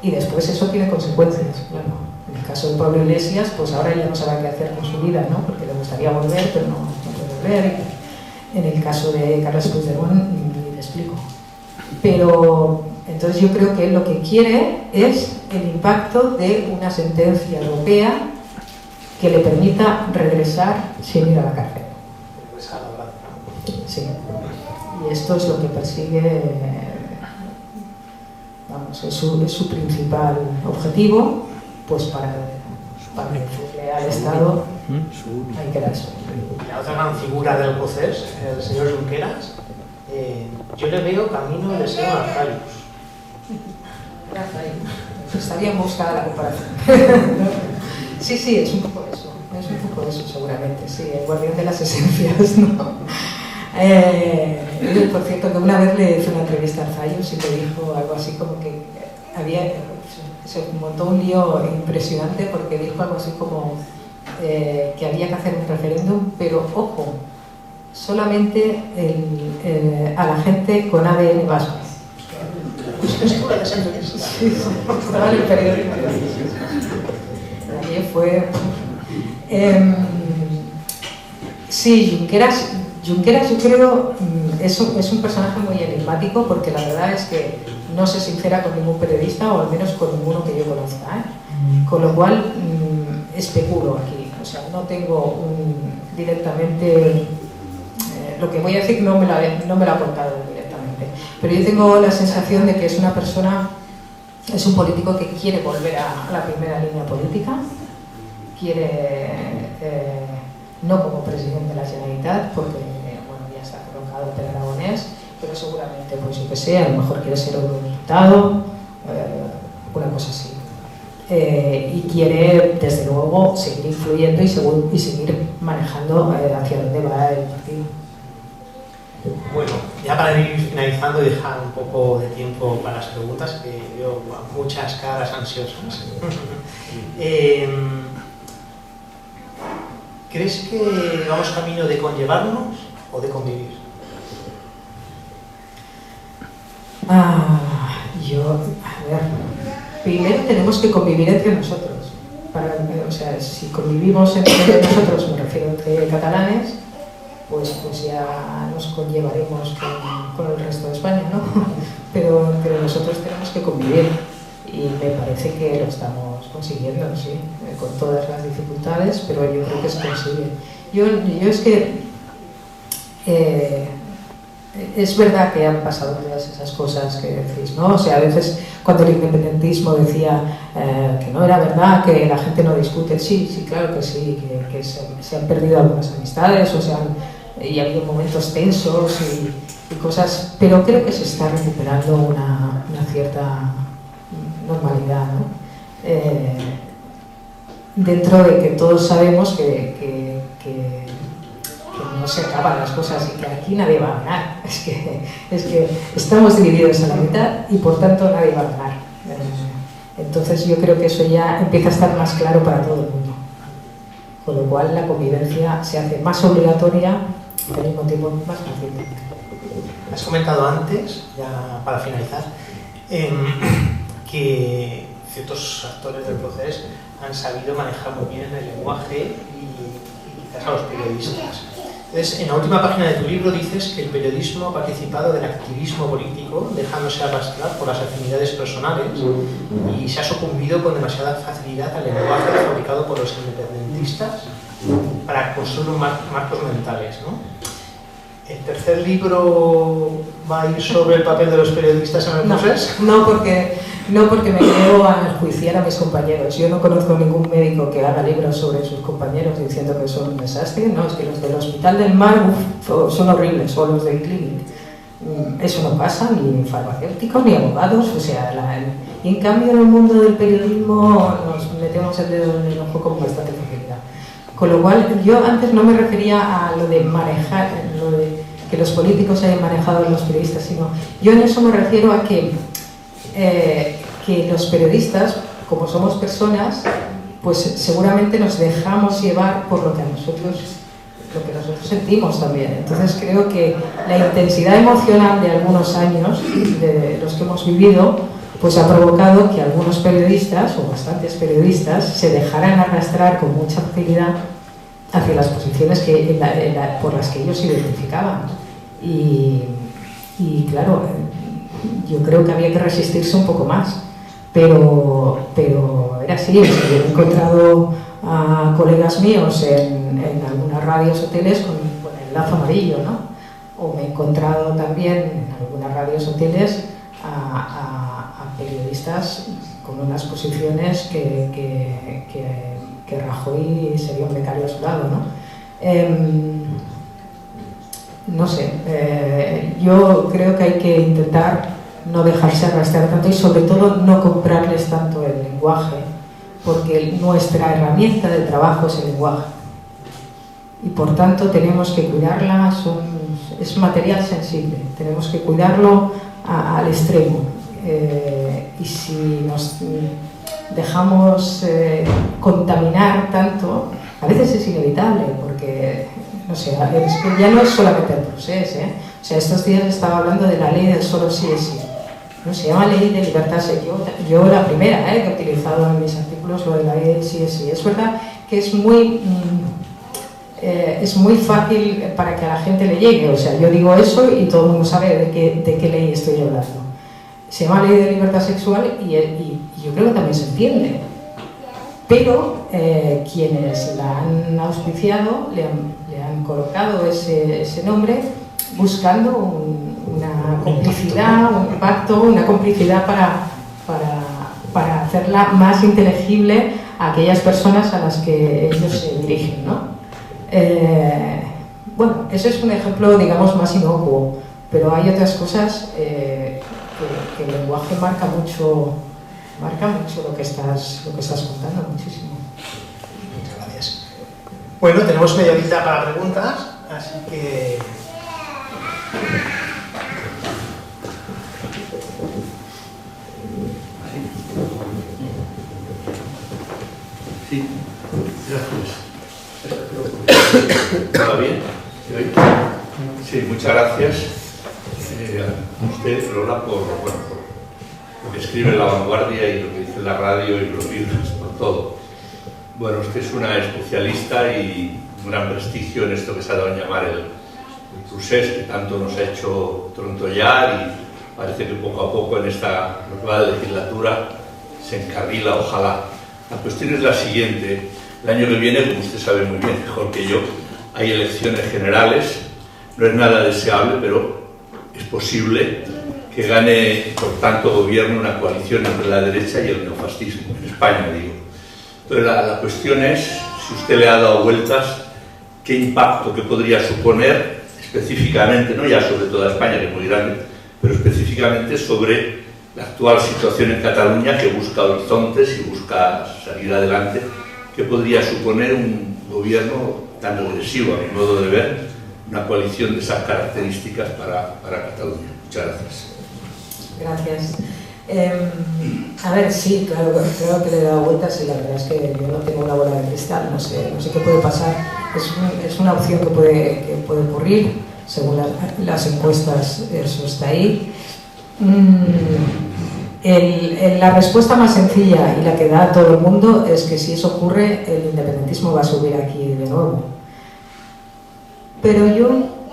Y después eso tiene consecuencias, claro. En el caso de Pablo Iglesias, pues ahora ya no sabe qué hacer con su vida, ¿no? Porque le gustaría volver, pero no puede volver. En el caso de Carles Puigdemont, ni le explico. Pero entonces yo creo que él lo que quiere es el impacto de una sentencia europea que le permita regresar sin ir a la cárcel. Sí. Y esto es lo que persigue. Vamos, es su principal objetivo, pues para decirle al Estado hay que dar eso. La otra gran figura del procés, el señor Junqueras, yo le veo camino del señor Arzayus. Está bien buscada la comparación. Sí, es un poco eso, seguramente, sí, el guardián de las esencias, ¿no? Por cierto, que una vez le hice una entrevista a Arzayus y le dijo algo así como que se montó un lío impresionante, porque dijo algo así como que había que hacer un referéndum, pero ojo, solamente a la gente con ADN vasco. Estaba en el periódico. Aquello fue. Sí, Junqueras yo creo es un personaje muy enigmático, porque la verdad es que no se sincera con ningún periodista, o al menos con ninguno que yo conozca, con lo cual especulo aquí, o sea, no tengo directamente lo que voy a decir, no me lo ha contado directamente, pero yo tengo la sensación de que es una persona, es un político que quiere volver a la primera línea política, quiere no como presidente de la Generalitat, porque bueno, ya está colocado Per Aragonés, pero seguramente, pues yo que sé, a lo mejor quiere ser eurodiputado, una cosa así. y quiere, desde luego, seguir influyendo y seguir manejando hacia dónde va el partido. Bueno, ya para ir finalizando y dejar un poco de tiempo para las preguntas, que veo muchas caras ansiosas. ¿Crees que vamos camino de conllevarnos o de convivir? Primero tenemos que convivir entre nosotros. O sea, si convivimos entre nosotros, me refiero entre catalanes, pues ya nos conllevaremos con el resto de España, ¿no? Pero nosotros tenemos que convivir y me parece que lo estamos consiguiendo, sí, con todas las dificultades, pero yo creo que se consigue. Yo es que es verdad que han pasado todas esas cosas que decís, ¿no? O sea, a veces cuando el independentismo decía que no era verdad, que la gente no discute, sí, claro que sí, que se han perdido algunas amistades, y ha habido momentos tensos y cosas, pero creo que se está recuperando una cierta normalidad, ¿no? Dentro de que todos sabemos que no se acaban las cosas y que aquí nadie va a ganar. Es que estamos divididos a la mitad y por tanto nadie va a ganar. Entonces yo creo que eso ya empieza a estar más claro para todo el mundo. Con lo cual la convivencia se hace más obligatoria y al mismo tiempo más fácil. Has comentado antes, ya para finalizar, que ciertos actores del proceso han sabido manejar muy bien el lenguaje y quizás a los periodistas. Entonces, en la última página de tu libro dices que el periodismo ha participado del activismo político, dejándose arrastrar por las afinidades personales y se ha sucumbido con demasiada facilidad al lenguaje fabricado por los independentistas para construir marcos mentales, ¿no? ¿El tercer libro va a ir sobre el papel de los periodistas en el proceso? No, porque me llevo a enjuiciar a mis compañeros. Yo no conozco ningún médico que haga libros sobre sus compañeros diciendo que son un desastre. No, es que los del Hospital del Mar son horribles, o los del Clinic. Eso no pasa, ni farmacéuticos, ni abogados. O sea, y en cambio en el mundo del periodismo nos metemos el dedo en el ojo con bastante facilidad. Con lo cual, yo antes no me refería a lo de manejar, lo de que los políticos hayan manejado a los periodistas, sino yo en eso me refiero a que los periodistas, como somos personas, pues seguramente nos dejamos llevar por lo que nosotros sentimos también. Entonces creo que la intensidad emocional de algunos años, de los que hemos vivido, pues ha provocado que algunos periodistas, o bastantes periodistas, se dejaran arrastrar con mucha facilidad hacia las posiciones por las que ellos se identificaban. Y claro, yo creo que había que resistirse un poco más, pero era así. O sea, yo he encontrado a colegas míos en algunas radios o teles con el lazo amarillo, ¿no? O me he encontrado también en algunas radios o teles a periodistas con unas posiciones que Rajoy sería un becario a su lado, ¿no? No sé, yo creo que hay que intentar no dejarse arrastrar tanto y sobre todo no comprarles tanto el lenguaje, porque nuestra herramienta de trabajo es el lenguaje y por tanto tenemos que cuidarla, es material sensible, tenemos que cuidarlo al extremo. Y si nos dejamos contaminar tanto, a veces es inevitable, porque no sé, ya no es solamente el proceso, O sea, estos días estaba hablando de la ley del solo sí es sí. No se llama ley de libertad sexual. Yo la primera que he utilizado en mis artículos lo de la ley del sí es sí. Es verdad que es muy fácil para que a la gente le llegue. O sea, yo digo eso y todo el mundo sabe de qué ley estoy hablando. Se llama ley de libertad sexual y yo creo que también se entiende. Pero quienes la han auspiciado le han colocado ese nombre buscando una complicidad, un pacto, una complicidad para hacerla más inteligible a aquellas personas a las que ellos se dirigen, ¿no? Bueno, ese es un ejemplo, digamos, más inocuo, pero hay otras cosas que el lenguaje marca mucho marca mucho lo que estás contando, muchísimo. Muchas gracias. Bueno, tenemos media horita para preguntas, así que... Sí, gracias. ¿Está bien? Sí, muchas gracias a usted, Lola, por lo que escribe en La Vanguardia y lo que dice en la radio y los libros, por todo. Bueno, usted es una especialista y un gran prestigio en esto que se ha dado a llamar el procés, que tanto nos ha hecho trontollar y parece que poco a poco en esta nueva legislatura se encarrila, ojalá. La cuestión es la siguiente. El año que viene, como usted sabe muy bien, mejor que yo, hay elecciones generales. No es nada deseable, pero es posible que gane, por tanto, gobierno una coalición entre la derecha y el neofascismo, en España, digo. Entonces, la cuestión es, si usted le ha dado vueltas, qué impacto que podría suponer específicamente, no ya sobre toda España, que es muy grande, pero específicamente sobre la actual situación en Cataluña, que busca horizontes y busca salir adelante, qué podría suponer un gobierno tan agresivo, a mi modo de ver, una coalición de esas características para Cataluña. Muchas gracias. Gracias. A ver, sí, claro que le he dado vueltas y la verdad es que yo no tengo una bola de cristal, no sé qué puede pasar. Es una opción que puede ocurrir, según las encuestas eso está ahí. La respuesta más sencilla y la que da a todo el mundo es que si eso ocurre, el independentismo va a subir aquí de nuevo. Pero yo,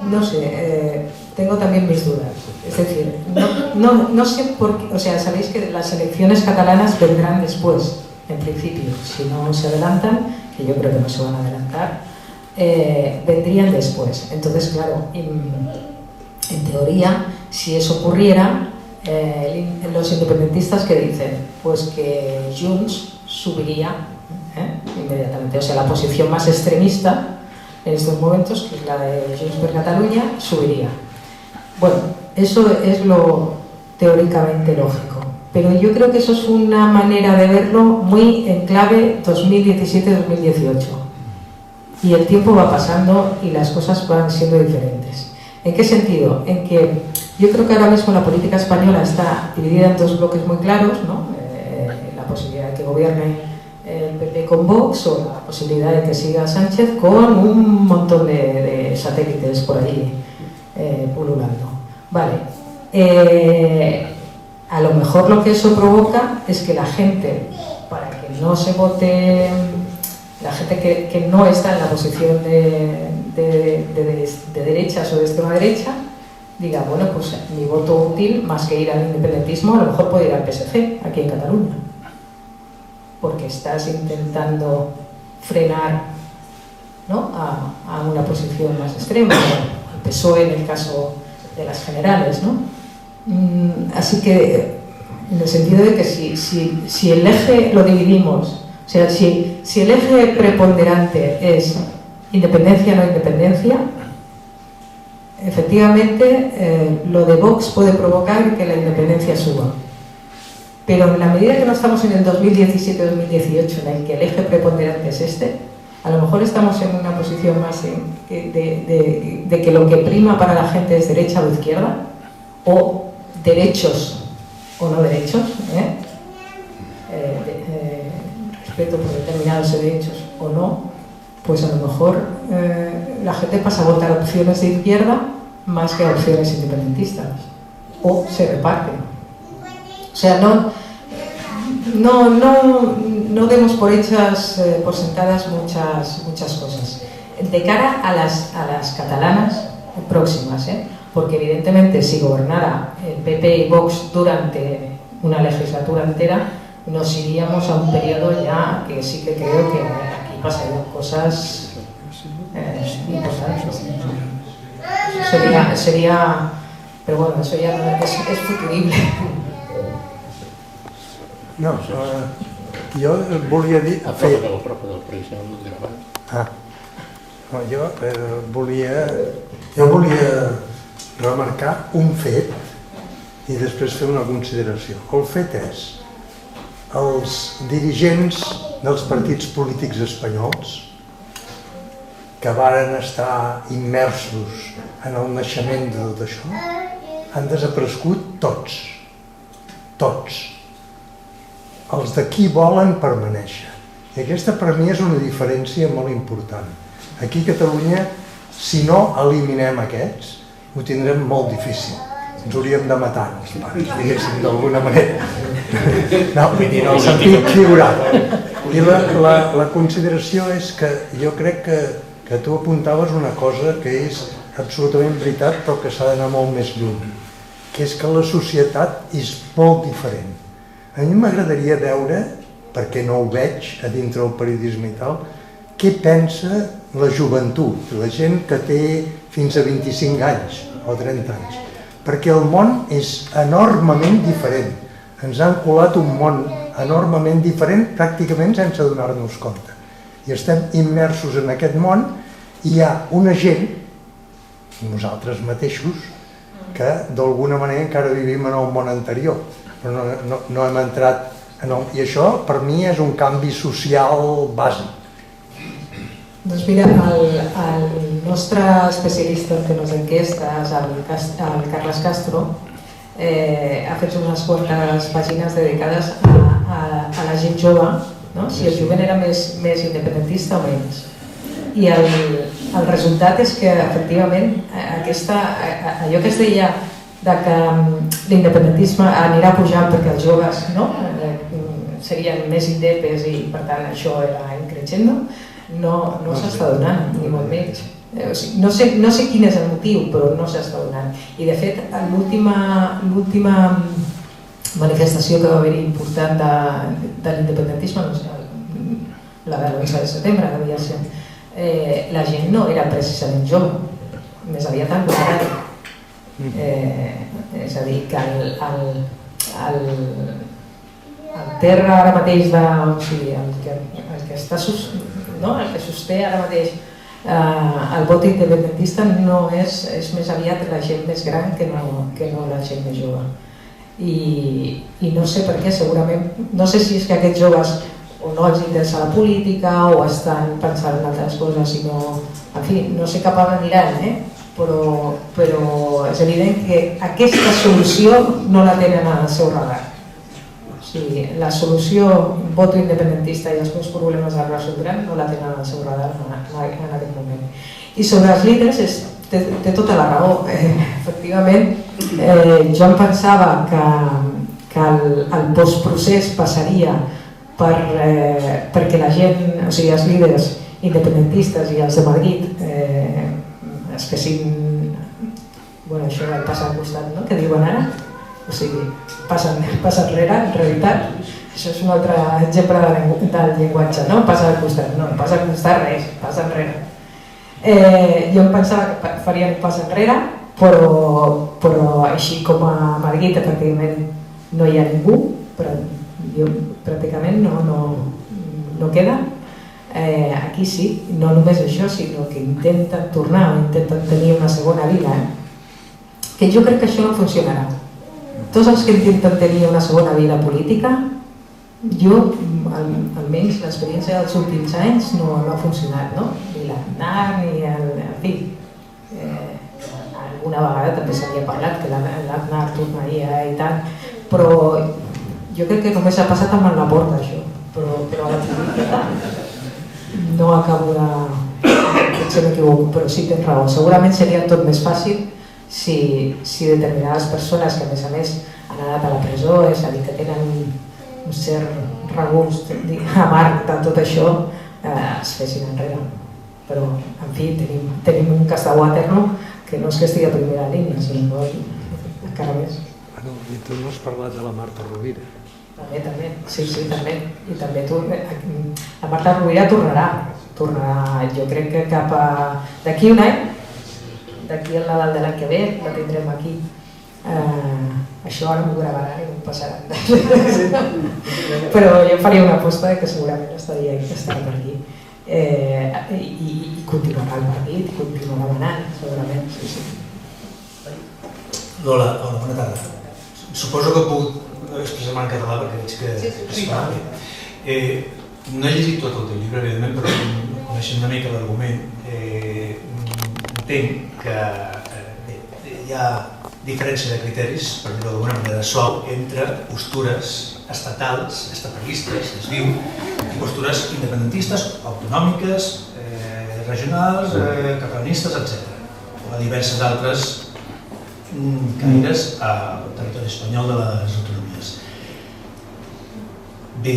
no sé, tengo también mis dudas. Es decir, no sé por qué, o sea, sabéis que las elecciones catalanas vendrán después, en principio, si no se adelantan, que yo creo que no se van a adelantar, vendrían después. Entonces, claro, en teoría, si eso ocurriera, los independentistas que dicen, pues que Junts subiría inmediatamente, o sea, la posición más extremista en estos momentos, que es la de Junts per Catalunya, subiría. Bueno, eso es lo teóricamente lógico, pero yo creo que eso es una manera de verlo muy en clave 2017-2018, y el tiempo va pasando y las cosas van siendo diferentes. ¿En qué sentido? En que yo creo que ahora mismo la política española está dividida en dos bloques muy claros, ¿no? La posibilidad de que gobierne el PP con Vox o la posibilidad de que siga Sánchez con un montón de satélites por allí pululando. Vale. A lo mejor lo que eso provoca es que la gente, para que no se vote, la gente que no está en la posición de derechas o de extrema derecha, diga, bueno, pues mi voto útil, más que ir al independentismo, a lo mejor puede ir al PSC, aquí en Cataluña. Porque estás intentando frenar, ¿no?, a una posición más extrema, al PSOE en el caso de las generales, ¿no? Así que, en el sentido de que si el eje lo dividimos, o sea, si el eje preponderante es independencia o no independencia, efectivamente lo de Vox puede provocar que la independencia suba. Pero en la medida que no estamos en el 2017-2018, en el que el eje preponderante es este, a lo mejor estamos en una posición más de que lo que prima para la gente es derecha o izquierda, o derechos o no derechos, respeto por determinados derechos o no, pues a lo mejor la gente pasa a votar opciones de izquierda más que opciones independentistas, o se reparten. O sea, no demos por hechas, por sentadas muchas cosas. De cara a las catalanas próximas, porque evidentemente si gobernara el PP y Vox durante una legislatura entera, nos iríamos a un periodo ya que sí que creo que aquí pasarían cosas importantes. Sería, pero bueno, eso ya no es futurible. No, jo volia dir... Jo volia remarcar un fet i després fer una consideració. El fet és els dirigents dels partits polítics espanyols que varen estar immersos en el naixement de tot això han desaparegut tots. Tots. Els d'aquí volen permanèixer. I aquesta per mi és una diferència molt important. Aquí a Catalunya, si no eliminem aquests, ho tindrem molt difícil. Ens hauríem de matar els pares, diguéssim, d'alguna manera. No, vull dir, en el sentit figurat. I la consideració és que jo crec que tu apuntaves una cosa que és absolutament veritat, però que s'ha d'anar molt més lluny, que és que la societat és molt diferent. A mi m'agradaria veure, perquè no ho veig a dintre del periodisme i tal, què pensa la joventut, la gent que té fins a 25 anys o 30 anys, perquè el món és enormement diferent. Ens han colat un món enormement diferent pràcticament sense donar-nos compte. I estem immersos en aquest món i hi ha una gent, nosaltres mateixos, que d'alguna manera encara vivim en el món anterior, però no hem entrat en el... I això per mi és un canvi social bàsic. Doncs mira, el nostre especialista en temes d'enquestes, el Carles Castro, ha fet unes quantes pàgines dedicades a la gent jove, no? Si el jovent era més independentista o menys. I el resultat és que efectivament allò que es deia que l'independentisme anirà pujant perquè els joves serien més indepes i per tant això era increixendo, no s'està donant, ni molt menys. No sé quin és el motiu, però no s'està donant. I de fet, l'última manifestació que va haver-hi important de l'independentisme, la de l'11 de setembre, devia ser, la gent no era precisament jove, més aviat al contrari. És a dir, que el terra ara mateix, el que sosté ara mateix el vot independentista és més aviat la gent més gran que no la gent més jove. I no sé per què, segurament, no sé si és que aquests joves o no els interessa la política o estan pensant en altres coses, sinó, en fi, no sé cap on aniran, però és evident que aquesta solució no la tenen al seu radar. O sigui, la solució voto independentista i els meus problemes es resoldran no la tenen al seu radar en aquest moment. I sobre els líders té tota la raó. Efectivament, jo em pensava que el postprocés passaria perquè la gent, o sigui, els líders independentistes i els de Madrid es fessin, bueno, això del passar al costat, no?, que diuen ara, o sigui, passa enrere, en realitat, això és un altre exemple del llenguatge, no?, passa al costat, no passa al costat res, passa enrere. Jo em pensava que farien un pas enrere, però així com a Madrid, efectivament, no hi ha ningú, però pràcticament no queda. Aquí sí, no només això, sinó que intenten tornar o intenten tenir una segona vida, que jo crec que això no funcionarà. Tots els que intenten tenir una segona vida política, jo, almenys l'experiència dels últims anys no ha funcionat, no? Ni l'Aznar, ni en fi. Alguna vegada també s'havia parlat que l'Aznar tornaria i tant, però jo crec que només ha passat amb la porta això, però a la política no acabo de... potser m'equivoco, però sí tens raó. Segurament seria tot més fàcil si determinades persones que a més han anat a la presó, és a dir, que tenen un cert regust amarg de tot això, es fessin enrere. Però, en fi, tenim un cas de Waterloo que no és que estigui a primera línia, sinó encara més. I tu no has parlat de la Marta Rovira. També, sí, també. I també la Marta Rovira tornarà, jo crec que cap a... d'aquí un any, d'aquí al Nadal de l'any que ve, la tindrem aquí. Això ara m'ho gravaran i m'ho passaran. Però jo faria una aposta que segurament estarà per aquí. I continuarà el partit, continuarà manant, segurament. Lola, bona tarda. Suposo que puc expressar-me en català perquè veig que es fa. No he llegit tot el teu llibre, evidentment, però coneixent una mica l'argument, entenc que hi ha diferència de criteris, per dir-ho d'alguna manera suau, entre postures estatals, estatalistes, es diu, i postures independentistes, autonòmiques, regionals, catalanistes, etc. O a diverses altres caires al territori espanyol de les autonomies. Bé,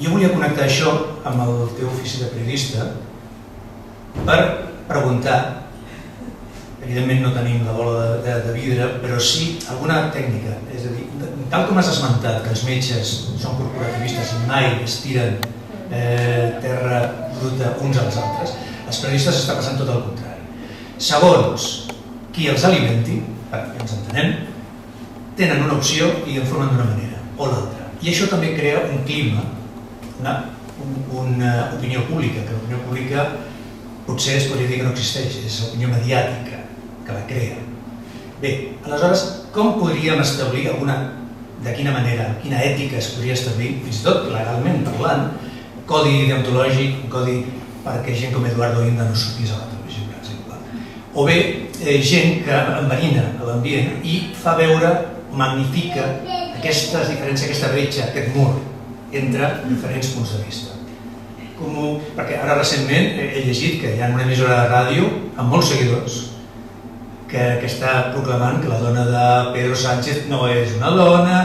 jo volia connectar això amb el teu ofici de periodista per preguntar, evidentment no tenim la bola de vidre, però sí alguna tècnica, és a dir, tal com has esmentat que els metges són corporativistes i mai es tiren terra bruta uns als altres, els periodistes està passant tot el contrari. Segons qui els alimenti, perquè ens entenem, tenen una opció i informen d'una manera o l'altra. I això també crea un clima, una opinió pública, que l'opinió pública potser es podria dir que no existeix, és l'opinió mediàtica que la crea. Bé, aleshores, com podríem establir de quina manera, quina ètica es podria establir, fins i tot legalment parlant, codi deontològic, un codi perquè gent com Eduardo Inda no sortís a la televisió, per exemple. O bé, gent que enverina l'ambient i fa veure, magnifica aquestes diferències, aquesta bretxa, aquest mur entre diferents punts de vista. Perquè ara recentment he llegit que hi ha una emissora de ràdio amb molts seguidors que està proclamant que la dona de Pedro Sánchez no és una dona,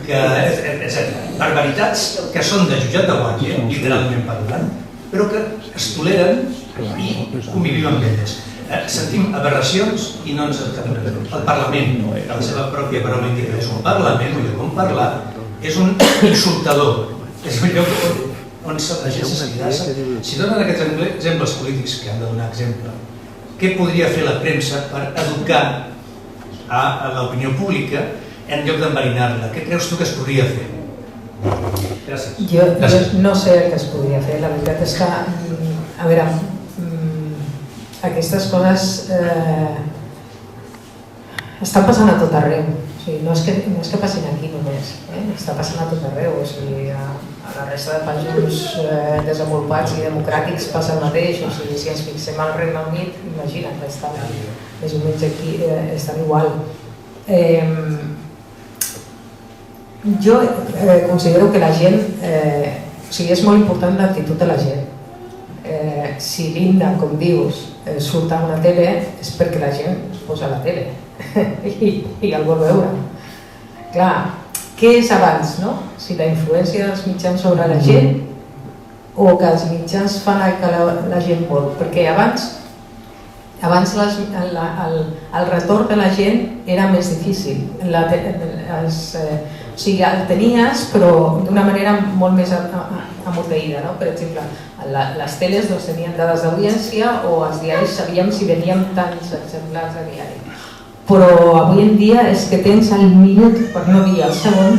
etc. Barbaritats que són de jutjat de guàrdia, literalment parlant, però que es toleren i convivim amb elles. Sentim aberracions i no ens acabem. El Parlament, la seva pròpia paraula indica, és un Parlament, un lloc on parlar, és un insultador, és un lloc on la gent s'esquidassa. Si donen aquests exemples polítics que han de donar exemple, què podria fer la premsa per educar a l'opinió pública en lloc d'enverinar-la? Què creus tu que es podria fer? Gràcies. Jo no sé què es podria fer. La veritat és que, a veure, aquestes coses estan passant a tot arreu. O sigui, no és que passin aquí només, està passant a tot arreu. O sigui, a la resta de països desenvolupats i democràtics passa el mateix. O sigui, si ens fixem al Regne Unit, imagina't, estan més o menys aquí, estan igual. Jo considero que la gent, o sigui, és molt important l'actitud de la gent. Si l'Inda, com dius, surt a una tele, és perquè la gent es posa a la tele i el vol veure. Clar, què és abans, no? Si la influència dels mitjans sobre la gent o que els mitjans fan el que la gent vol. Perquè abans el retorn de la gent era més difícil. O sigui, el tenies, però d'una manera molt més amorteïda, no? Per exemple, les teles tenien dades d'audiència o els diaris sabíem si venien tants exemplars de diari. Però avui en dia és que tens al minut, per no dir al segon,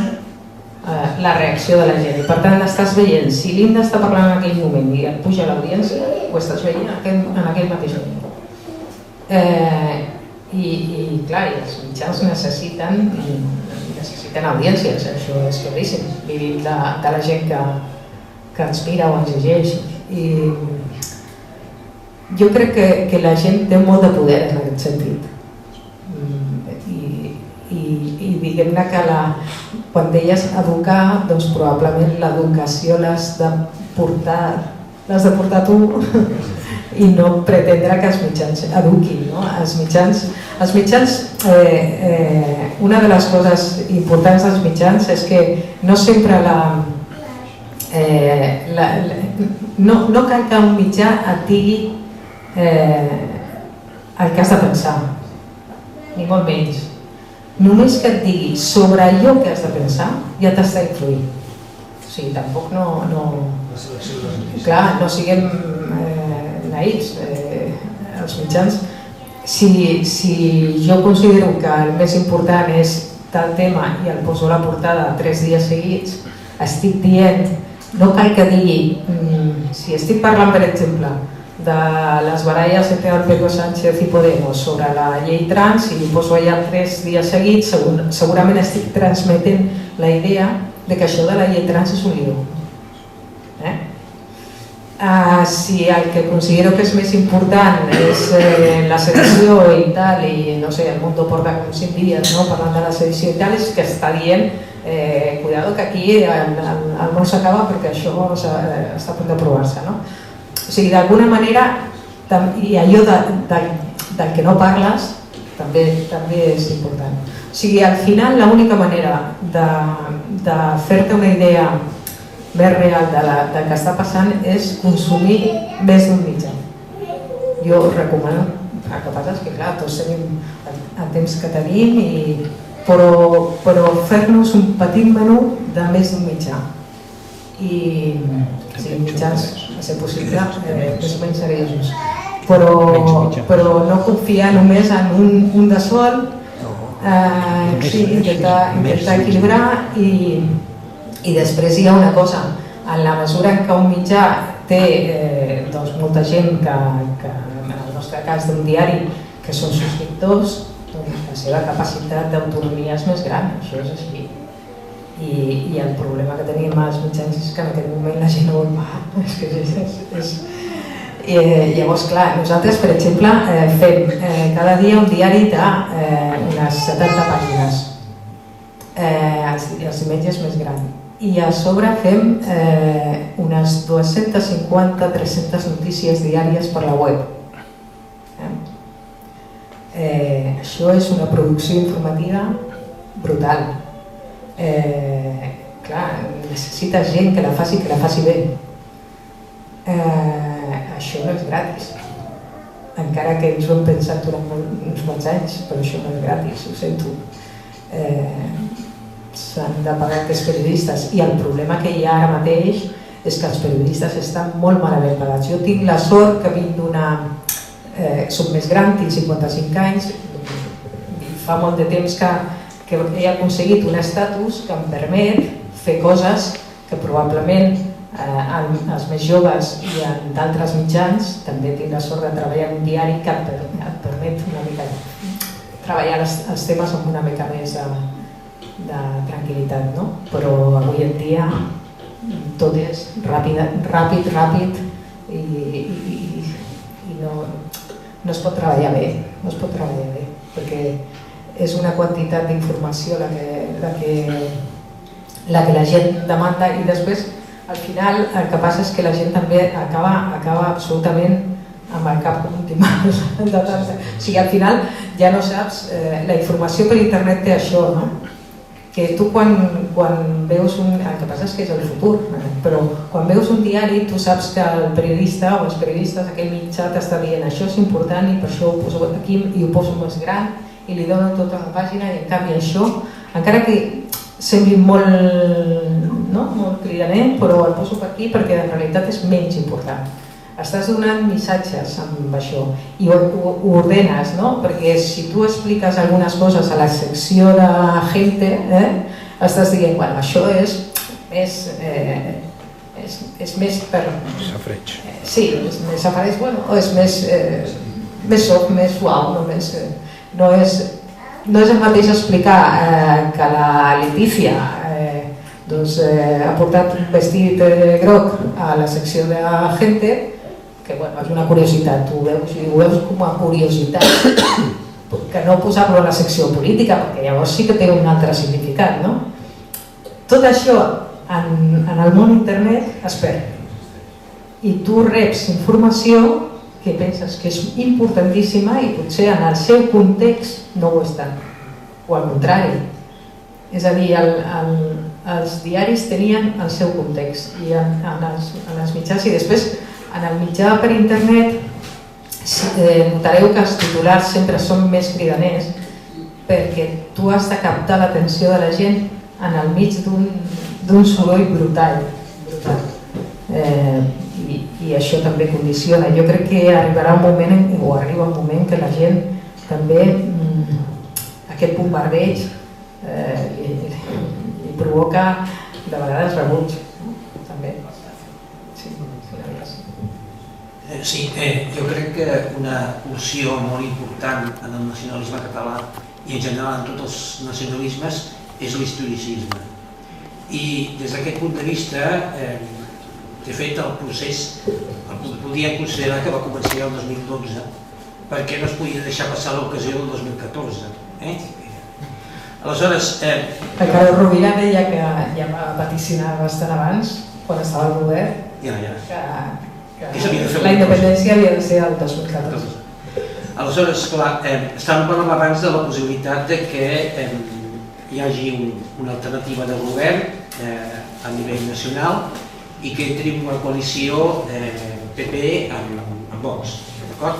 la reacció de la gent. I per tant estàs veient, si l'Inda està parlant en aquell moment i et puja l'audiència, ho estàs veient en aquell mateix moment. I clar, els mitjans necessiten audiències, això és claríssim. Vivim de la gent que ens mira o ens llegeix. I jo crec que la gent té molt de poder en aquest sentit. I diguem-ne que quan deies educar, doncs probablement l'educació l'has de portar tu i no pretendre que els mitjans eduquin, no? Els mitjans, una de les coses importants dels mitjans és que no sempre no cal que un mitjà et digui el que has de pensar, ni molt menys. Només que et digui sobre allò que has de pensar ja t'està influint. O sigui, tampoc clar, no siguem naïfs. Els mitjans, si jo considero que el més important és tal tema i el poso a la portada 3 dies seguits, estic dient, no cal que digui, si estic parlant, per exemple, de les baralles entre el Pedro Sánchez i Podemos sobre la llei trans i li poso allà 3 dies seguits, segurament estic transmetent la idea de que això de la llei trans és un lío. Si el que considero que és més important és la sedició i tal, i no sé, el Mundo porta com 5 dies parlant de la sedició i tal, és que està dient cuidado que aquí el món s'acaba perquè això està a punt d'aprovar-se. O sigui, d'alguna manera, i allò del que no parles també és important. O sigui, al final l'única manera de fer-te una idea més real del que està passant és consumir més d'un mitjà. Jo recomano, el que passa és que clar, tots tenim el temps que tenim, però fer-nos un petit menú de més d'un mitjà. I mitjans, a ser possible, més o menys seriosos. Però no confiar només en un de sol, intentar equilibrar i després hi ha una cosa, en la mesura en què un mitjà té molta gent que en el nostre cas d'un diari que són subscriptors, la seva capacitat d'autonomia és més gran, això és així. I el problema que tenim als mitjans és que en aquest moment la gent no vol pagar. Llavors, clar, nosaltres, per exemple, fem cada dia un diari d'unes 70 pàgines, els diumenges més gran. I a sobre fem unes 250-300 notícies diàries per la web. Això és una producció informativa brutal. Clar, necessita gent que la faci bé. Això no és gratis. Encara que ens ho hem pensat durant uns quants anys, però això no és gratis, ho sento. S'han de pagar aquests periodistes i el problema que hi ha ara mateix és que els periodistes estan molt malament pagats. Jo tinc la sort que vinc d'una... soc més gran, tinc 55 anys, fa molt de temps que he aconseguit un estatus que em permet fer coses que probablement els més joves i en d'altres mitjans, també tinc la sort de treballar en un diari que et permet una mica treballar els temes amb una mica més de tranquil·litat, no? Però avui en dia tot és ràpid i no es pot treballar bé, perquè és una quantitat d'informació la que la gent demanda i després al final el que passa és que la gent també acaba absolutament amb el cap com un timal. O sigui, al final ja no saps, la informació per internet té això, no? Que tu quan veus el que passa és que és el futur, però quan veus un diari tu saps que el periodista o els periodistes, aquell mitjà t'està dient això és important i per això ho poso aquí i ho poso més gran i li dono tota la pàgina i en canvi això, encara que sembli molt cridaner, però el poso per aquí perquè en realitat és menys important. Estàs donant missatges amb això i ho ordenes, no? Perquè si tu expliques algunes coses a la secció de gente, estàs dient, bueno, això és més per... Safreig. Sí, és més safreig, bueno, o és més soft, més suau, no és el mateix explicar que la Letícia ha portat un vestit groc a la secció de gente, que bueno, és una curiositat, tu ho veus com a curiositat, que no posar-lo a la secció política, perquè llavors sí que té un altre significat, no? Tot això en el món internet es perd. I tu reps informació que penses que és importantíssima i potser en el seu context no ho és tant, o al contrari. És a dir, els diaris tenien el seu context i en els mitjans i després en el mitjà per internet notareu que els titulars sempre són més cridaners perquè tu has de captar l'atenció de la gent en el mig d'un soroll brutal. I això també condiciona. Jo crec que arribarà un moment, o arriba un moment que la gent també, aquest bombardeig li provoca de vegades rebuig. També. Sí, Sí, jo crec que una opció molt important en el nacionalisme català i en general en tots els nacionalismes és l'historicisme. I des d'aquest punt de vista, de fet, el procés el podíem considerar que va començar el 2012 perquè no es podia deixar passar l'ocasió del 2014. Aleshores... Ricardo Rovira deia que ja va vaticinar bastant abans, quan estava al govern, que la independència havia de ser el 2014. Aleshores, clar, estàvem parlant abans de la possibilitat de que hi hagi una alternativa de govern a nivell nacional i que entri una coalició PP amb Vox, d'acord?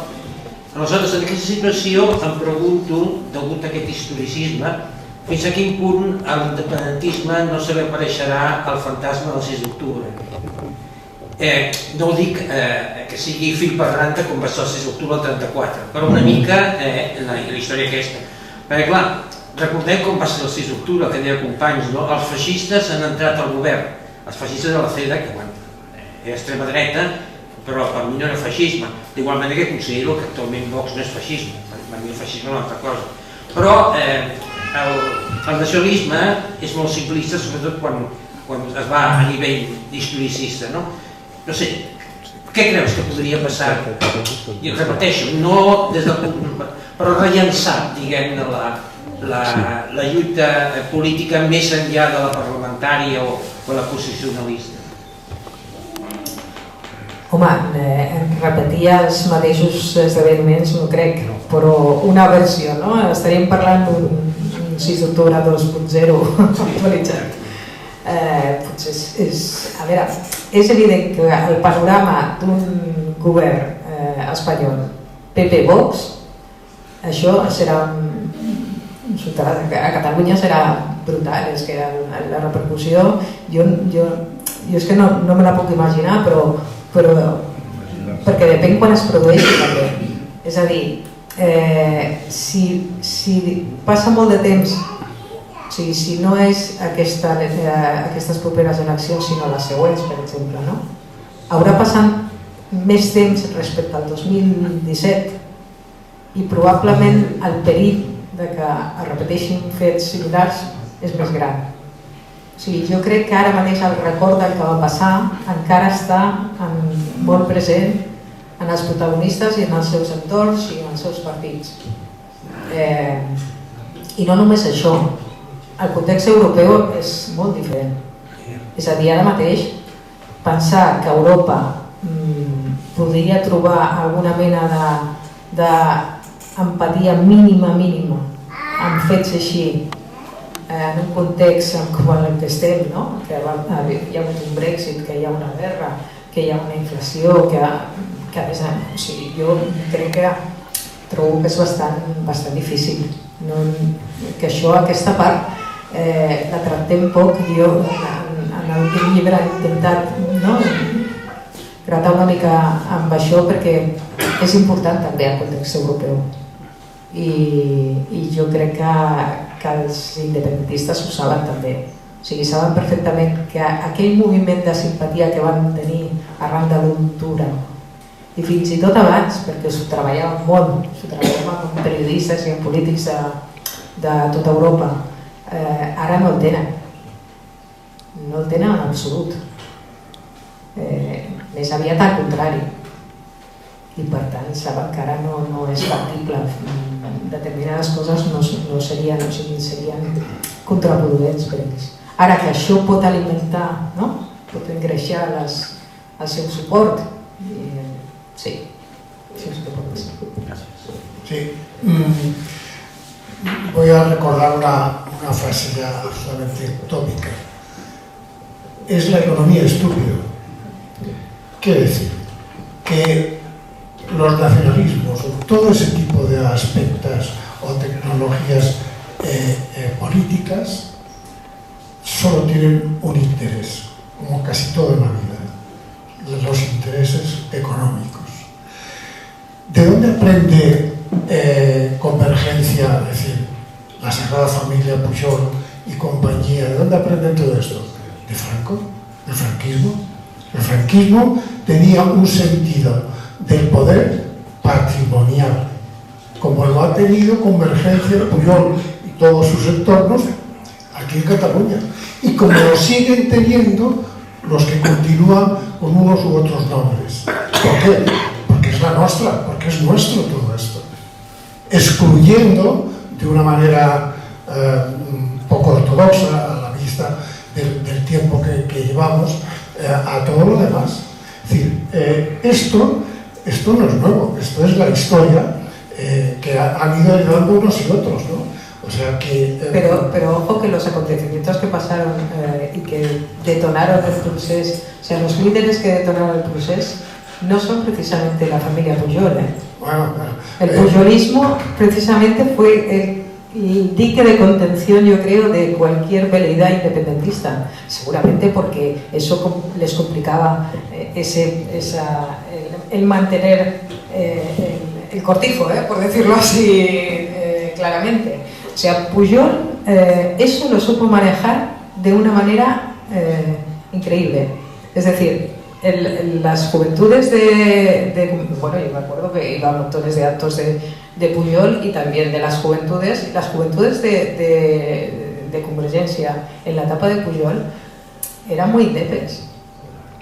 Aleshores, en aquesta situació em pregunto, degut a aquest historicisme, fins a quin punt a l'independentisme no se li apareixerà el fantasma del 6 d'octubre. No ho dic que sigui fil per randa com va ser el 6 d'octubre del 34, però una mica la història aquesta. Perquè clar, recordem com va ser el 6 d'octubre, que deia companys, els feixistes han entrat al govern, els feixistes de la CEDA, que era extrema dreta, però per mi no era feixisme. D'igual manera que considero que actualment Vox no és feixisme, per mi el feixisme és una altra cosa. Però el nacionalisme és molt simplista, sobretot quan es va a nivell historicista, no? No sé, què creus que podria passar? I repeteixo, no des del punt... però rellençar, diguem-ne, la lluita política més enllà de la parlamentària o la posicionalista. Home, repetir els mateixos esdeveniments no crec, però una versió, no? Estaríem parlant d'un 6 d'octubre 2.0 actualitzat. Potser a veure, és evident que el panorama d'un govern espanyol PP-Vox, això serà a Catalunya serà brutal, és que la repercussió jo és que no me la puc imaginar, però perquè depèn quan es produeixi també. És a dir, si passa molt de temps, si no és aquestes properes eleccions sinó les següents, per exemple, haurà passat més temps respecte al 2017 i probablement el perill que es repeteixin fets similars és més gran. Jo crec que ara mateix el record del que va passar encara està molt present en els protagonistes i en els seus entorns i en els seus partits. I no només això, el context europeu és molt diferent. És a dir, ara mateix, pensar que Europa podria trobar alguna mena d'empatia mínima amb fets així, en un context com el que estem, que hi ha hagut un Brexit, que hi ha una guerra, que hi ha una inflació, que a més, jo crec que trobo que és bastant difícil. Que això, aquesta part, la tractem poc. Jo en l'últim llibre he intentat gratar una mica amb això perquè és important també el context europeu. I jo crec que els independentistes ho saben també. Saben perfectament que aquell moviment de simpatia que van tenir arran de l'octubre i fins i tot abans, perquè s'ho treballàvem molt, s'ho treballàvem amb periodistes i amb polítics de tota Europa, ara no el tenen. No el tenen en absolut. Més aviat al contrari. I per tant saben que ara no és factible. Determinades coses no serien contraproduents per ells. Ara que això pot alimentar, pot engreixar el seu suport, sí, això és que pot ser. Sí, voy a recordar una frase ya absolutamente tópica. Es la economía estúpida. Quiere decir que los nacionalismos, todo ese tipo de aspectos o tecnologías políticas solo tienen un interés, como casi todo en la vida, los intereses económicos. ¿De dónde aprende Convergencia, es decir, la Sagrada Familia, Pujol y compañía? ¿De dónde aprenden todo esto? ¿De Franco? ¿Del franquismo? El franquismo tenía un sentido del poder patrimonial, como lo ha tenido Convergencia, Pujol y todos sus entornos aquí en Cataluña, y como lo siguen teniendo los que continúan con unos u otros nombres. ¿Por qué? Porque es la nuestra, porque es nuestro todo esto, excluyendo de una manera poco ortodoxa a la vista del tiempo que llevamos a todo lo demás. Es decir, esto no es nuevo, esto es la historia que han ido llevando unos y otros, ¿no? O sea que... Pero ojo que los acontecimientos que pasaron y que detonaron el procés, o sea, los líderes que detonaron el procés no son precisamente la familia Pujol. Bueno, el pujolismo precisamente fue el dique de contención, yo creo, de cualquier veleidad independentista, seguramente porque eso les complicaba el mantener el cortijo, por decirlo así claramente. O sea, Pujol eso lo supo manejar de una manera increíble. Es decir, las juventudes bueno, yo me acuerdo que iba a montones de actos de Pujol y también de las juventudes de Convergencia en la etapa de Pujol eran muy indepes,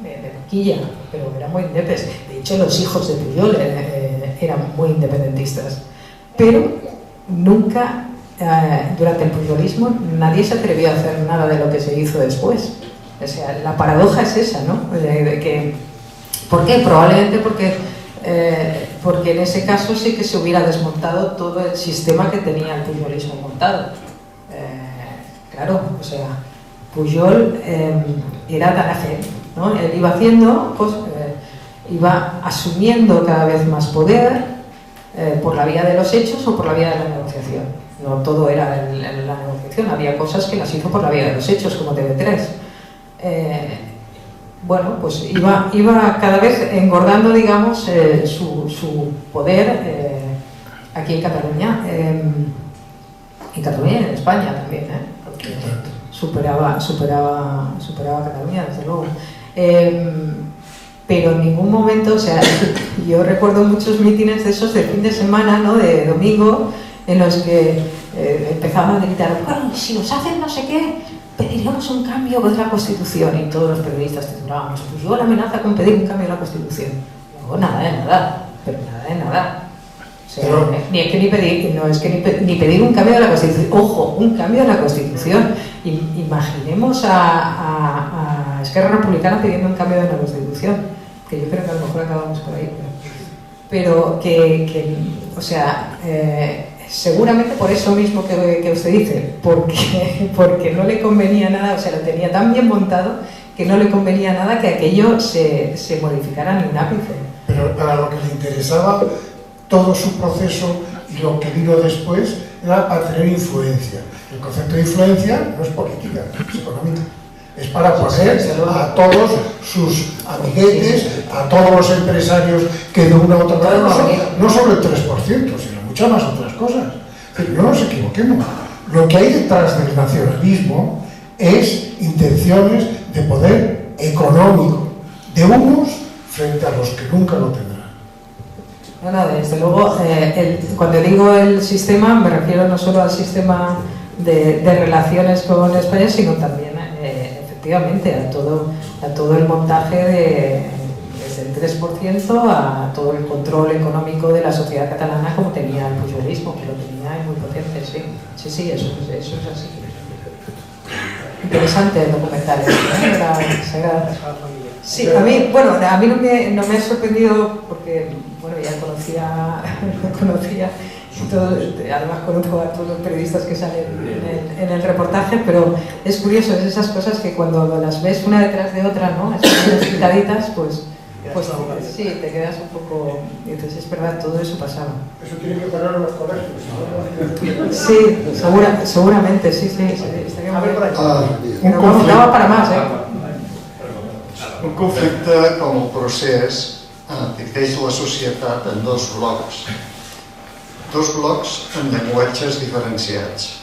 de boquilla, pero eran muy indepes. De hecho, los hijos de Pujol eran muy independentistas, pero nunca, durante el pujolismo, nadie se atrevió a hacer nada de lo que se hizo después. O sea, la paradoja es esa, ¿no? ¿Por qué? Probablemente porque en ese caso sí que se hubiera desmontado todo el sistema que tenía el pujolismo montado. Claro, o sea, Pujol era tan ágil, ¿no? Él iba haciendo, pues, iba asumiendo cada vez más poder por la vía de los hechos o por la vía de la negociación. No todo era en la negociación, había cosas que las hizo por la vía de los hechos, como TV3. Bueno, pues iba cada vez engordando, digamos, su poder aquí en Cataluña, y en España también, porque superaba a Cataluña, desde luego. Pero en ningún momento, o sea, yo recuerdo muchos mítines de esos de fin de semana, ¿no?, de domingo, en los que empezaban a gritar, bueno, si nos hacen no sé qué, pediríamos un cambio de la Constitución, y todos los periodistas titulábamos, pues yo la amenaza con pedir un cambio de la Constitución. No, nada de nada, pero nada de nada. O sea, ni pedir un cambio de la Constitución, ojo, un cambio de la Constitución. Imaginemos a Esquerra Republicana pidiendo un cambio de la Constitución, que yo creo que a lo mejor acabamos por ahí, pero o sea, seguramente por eso mismo que usted dice, porque no le convenía nada, o sea, lo tenía tan bien montado que no le convenía nada que aquello se modificara ni un ápice. Pero para lo que le interesaba todo su proceso y lo que vino después era para tener influencia. El concepto de influencia no es política, es económica. Es para poner a todos sus amiguetes, a todos los empresarios que de una u otra manera, no solo el 3%, sino muchas más otras cosas. Pero no nos equivoquemos. Lo que hay detrás del nacionalismo es intenciones de poder económico de unos frente a los que nunca lo tendrán. No, desde luego, cuando digo el sistema, me refiero no solo al sistema de relaciones con España, sino también efectivamente a todo el montaje desde el 3% a todo el control económico de la sociedad catalana, como tenía el pujolismo, que lo tenía muy potente, sí, eso es así. Interesante el documental, Sí, a mí no me ha sorprendido porque, bueno, ya conocía además conozco a todos los periodistas que salen en el reportaje, pero es curioso, es esas cosas que cuando las ves una detrás de otra, ¿no?, así citaditas, pues sí, te quedas un poco, y dices, es verdad, todo eso pasaba. Eso tiene que parar en los colegios, ¿no? Sí, seguramente, sí, estaría muy bien. Pero vamos, daba para más, Un conflicte com el procés divideix la societat en dos blocs amb llenguatges diferenciats.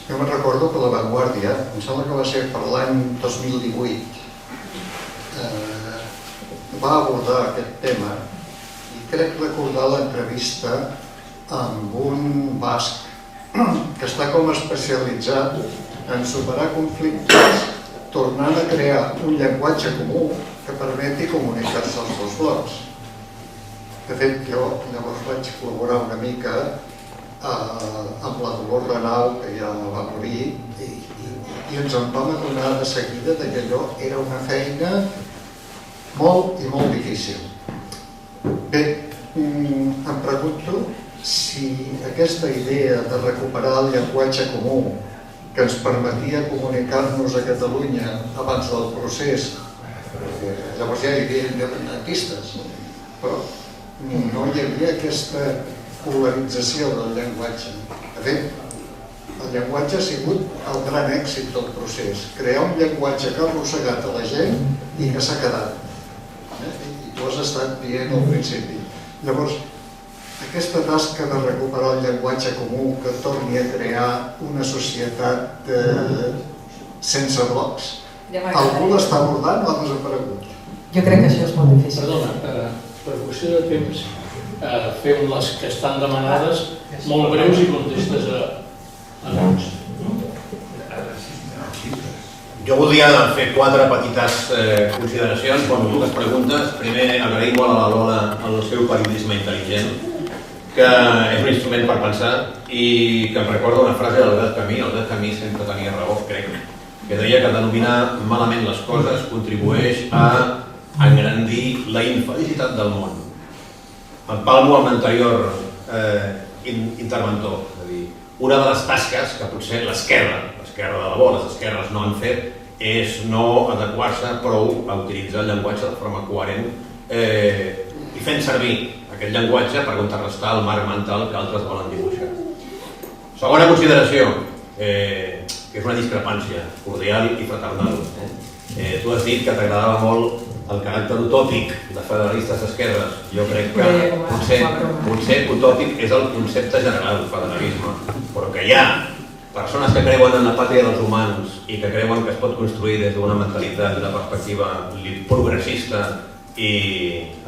Jo me'n recordo que La Vanguardia, em sembla que va ser per l'any 2018, va abordar aquest tema i crec recordar l'entrevista amb un basc que està com especialitzat en superar conflictes tornant a crear un llenguatge comú que permeti comunicar-se als dos blocs. De fet, jo llavors vaig col·laborar una mica amb la Dolors Renau, que ja va morir, i ens en vam adonar de seguida que allò era una feina molt i molt difícil. Bé, em pregunto si aquesta idea de recuperar el llenguatge comú que ens permetia comunicar-nos a Catalunya abans del procés, perquè llavors ja hi havia independentistes, però no hi havia aquesta polarització del llenguatge. De fet, el llenguatge ha sigut el gran èxit del procés, crear un llenguatge que ha arrossegat a la gent i que s'ha quedat. I tu has estat dient al principi. Llavors, aquesta tasca de recuperar el llenguatge comú que torni a crear una societat sense blocs, algú l'està abordant o ha desaparegut? Jo crec que això és molt difícil. Perdona, per qüestió de temps, fem les que estan demanades molt breus i contestes a noms. Jo voldria fer 4 petites consideracions, dues preguntes. Primer, agrair molt a la Lola el seu periodisme intel·ligent, que és un instrument per pensar i que em recorda una frase d'Albert Camus. Albert Camus sempre tenia raó, crec, que deia que denominar malament les coses contribueix a engrandir la infelicitat del món. Em palmo amb l'anterior interventor, és a dir, una de les tasques que potser l'esquerra de debò, les esquerres no han fet, és no adequar-se prou a utilitzar el llenguatge de forma coherent i fent servir aquest llenguatge per contrarrestar el marc mental que altres volen dibuixar. Segona consideració, que és una discrepància cordial i fraternal. Tu has dit que t'agradava molt el caràcter utòpic de federalistes d'esquerres. Jo crec que potser utòpic és el concepte general del federalisme, però que hi ha persones que creuen en la pàtria dels humans i que creuen que es pot construir des d'una mentalitat, d'una perspectiva progressista i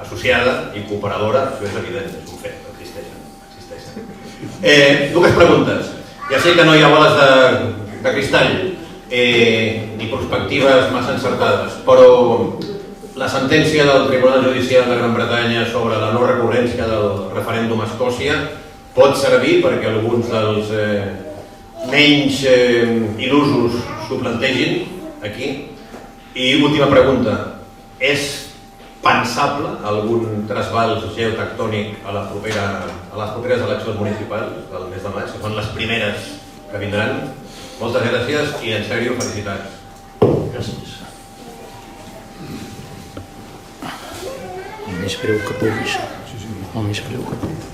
associada i cooperadora, això és evident, és un fet, existeixen. Dues preguntes. Ja sé que no hi ha boles de cristall ni perspectives massa encertades, però la sentència del Tribunal Judicial de Gran Bretanya sobre la no recurrència del referèndum a Escòcia pot servir perquè alguns dels menys il·lusos s'ho plantegin aquí. I última pregunta, és pensable algun trasbals geotectònic a les properes eleccions municipals del mes de maig, que són les primeres que vindran? Moltes gràcies i en sèrio felicitats. Gràcies. El més breu que puguis. El més breu que puguis.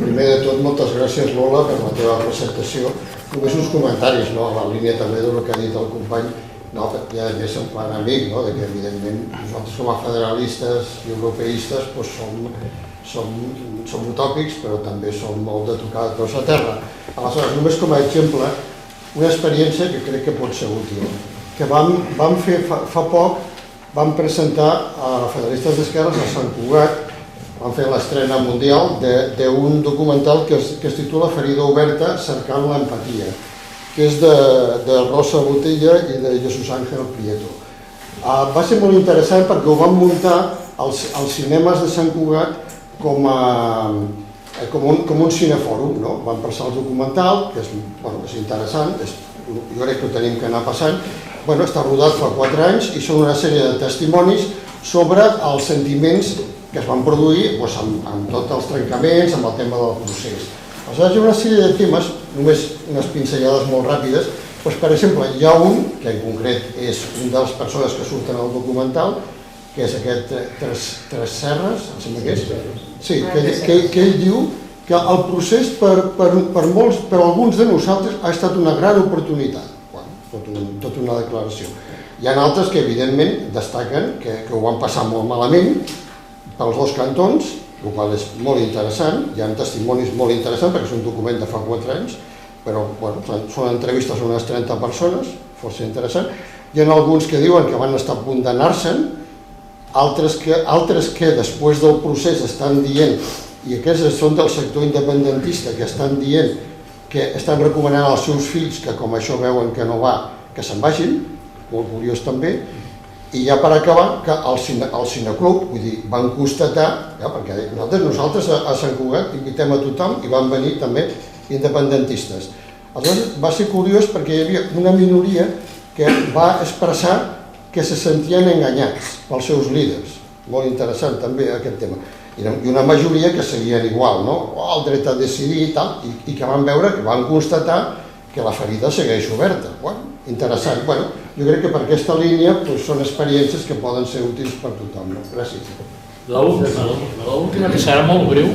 Primer de tot, moltes gràcies, Lola, per la teva presentació. Només uns comentaris, a la línia també del que ha dit el company, ja és en plan amic, que evidentment nosaltres com a federalistes i europeistes som utòpics, però també som molt de tocar de peus a terra. Aleshores, només com a exemple, una experiència que crec que pot ser útil, que vam fer fa poc, vam presentar a Federalistes d'Esquerres a Sant Cugat, vam fer l'estrena mundial d'un documental que es titula Ferida oberta cercant l'empatia, que és de Rosa Botella i de Jesús Ángel Prieto. Va ser molt interessant perquè ho vam muntar als cinemes de Sant Cugat com un cinefòrum. Vam passar el documental, que és interessant, jo crec que ho tenim que anar passant. Està rodat fa 4 anys i són una sèrie de testimonis sobre els sentiments que es van produir amb tots els trencaments, amb el tema del procés. Aleshores, hi ha una sèrie de temes, només unes pinzellades molt ràpides. Per exemple, hi ha un, que en concret és una de les persones que surten al documental, que és aquest Tres Serres, em sembla que és? Sí, que ell diu que el procés per alguns de nosaltres ha estat una gran oportunitat. Tota una declaració. Hi ha altres que evidentment destaquen que ho van passar molt malament pels dos cantons, el qual és molt interessant. Hi ha testimonis molt interessants perquè és un document de fa 4 anys, però són entrevistes a unes 30 persones, força interessant. Hi ha alguns que diuen que van estar a punt d'anar-se'n altres que després del procés estan dient, i aquests són del sector independentista, que estan dient que estan recomanant als seus fills que com això veuen que no va, que se'n vagin, molt curiós també, i ja per acabar, que el Cineclub, vull dir, van constatar, perquè nosaltres a Sant Cugat invitem a tothom i van venir també independentistes. Aleshores va ser curiós perquè hi havia una minoria que va expressar que se sentien enganyats pels seus líders. Molt interessant també aquest tema. I una majoria que seguien igual, no? El dret a decidir i tal, i que van veure, que van constatar que la ferida segueix oberta. Interessant. Jo crec que per aquesta línia són experiències que poden ser útils per tothom. Gràcies. L'última, que serà molt breu.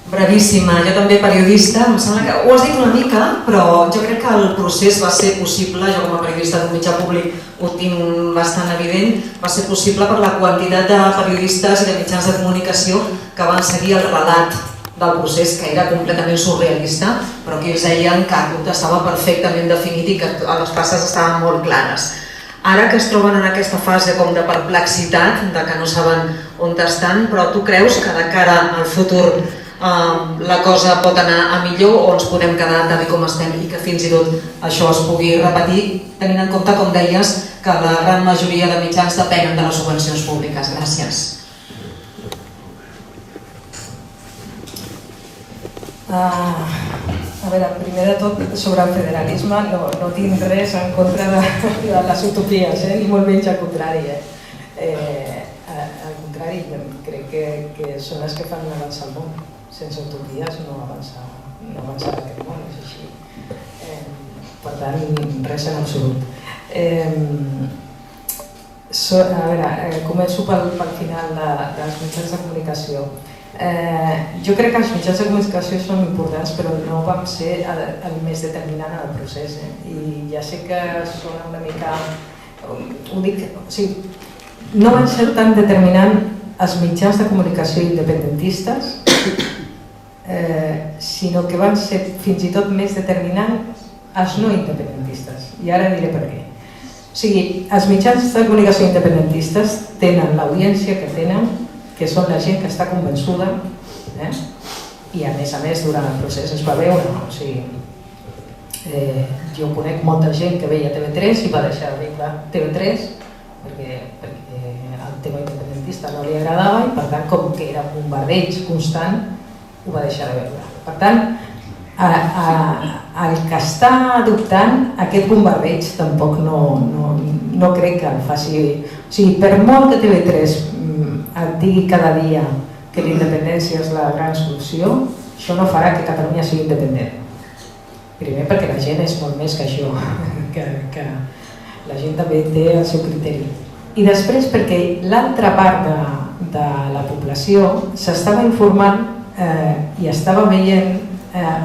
Brevíssima, jo també periodista, em sembla que ho has dit una mica, però jo crec que el procés va ser possible, jo com a periodista d'un mitjà públic ho tinc bastant evident, va ser possible per la quantitat de periodistes i de mitjans de comunicació que van seguir el relat del procés, que era completament surrealista, però que ells deien que tot estava perfectament definit i que les passes estaven molt clares. Ara que es troben en aquesta fase com de perplexitat, de que no saben on estan, però tu creus que de cara al futur la cosa pot anar a millor o ens podem quedar tal com estem i que fins i tot això es pugui repetir, tenint en compte, com deies, que la gran majoria de mitjans depenen de les subvencions públiques. Gràcies. A veure, primer de tot, sobre el federalisme, no tinc res en contra de les utopies, ni molt menys al contrari. Al contrari, crec que són les que fan avançar el món. Sense utopies no avançar aquest món, és així. Per tant, res en absolut. A veure, començo pel final dels mitjans de comunicació. Jo crec que els mitjans de comunicació són importants, però no vam ser el més determinant en el procés. I ja sé que sona una mica... Ho dic... No van ser tan determinant els mitjans de comunicació independentistes, sinó que van ser fins i tot més determinants els no independentistes. I ara diré per què. O sigui, els mitjans de comunicació independentistes tenen l'audiència que tenen, que són la gent que està convençuda, i a més, durant el procés es va veure. O sigui, jo conec molta gent que veia TV3 i va deixar de veure TV3 perquè el tema independentista no li agradava i, per tant, com que era un bombardeig constant, ho va deixar de veure. Per tant, el que està adoptant aquest bombardeig tampoc no crec que el faci... O sigui, per molt que TV3 et digui cada dia que la independència és la gran solució, això no farà que Catalunya sigui independent. Primer perquè la gent és molt més que això, que la gent també té el seu criteri. I després perquè l'altra part de la població s'estava informant i estava veient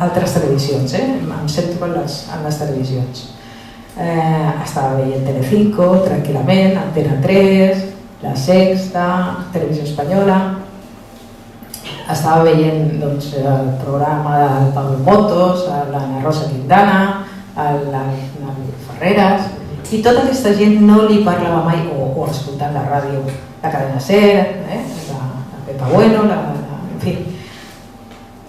altres televisions, em centro en les televisions. Estava veient Telecinco, tranquil·lament, Antena 3, La Sexta, Televisió Espanyola. Estava veient el programa del Pablo Motos, l'Anna Rosa Quintana, el Ferreras, i tota aquesta gent no li parlava mai, o escoltant la ràdio, la Cadena Ser, la Pepa Bueno, en fi.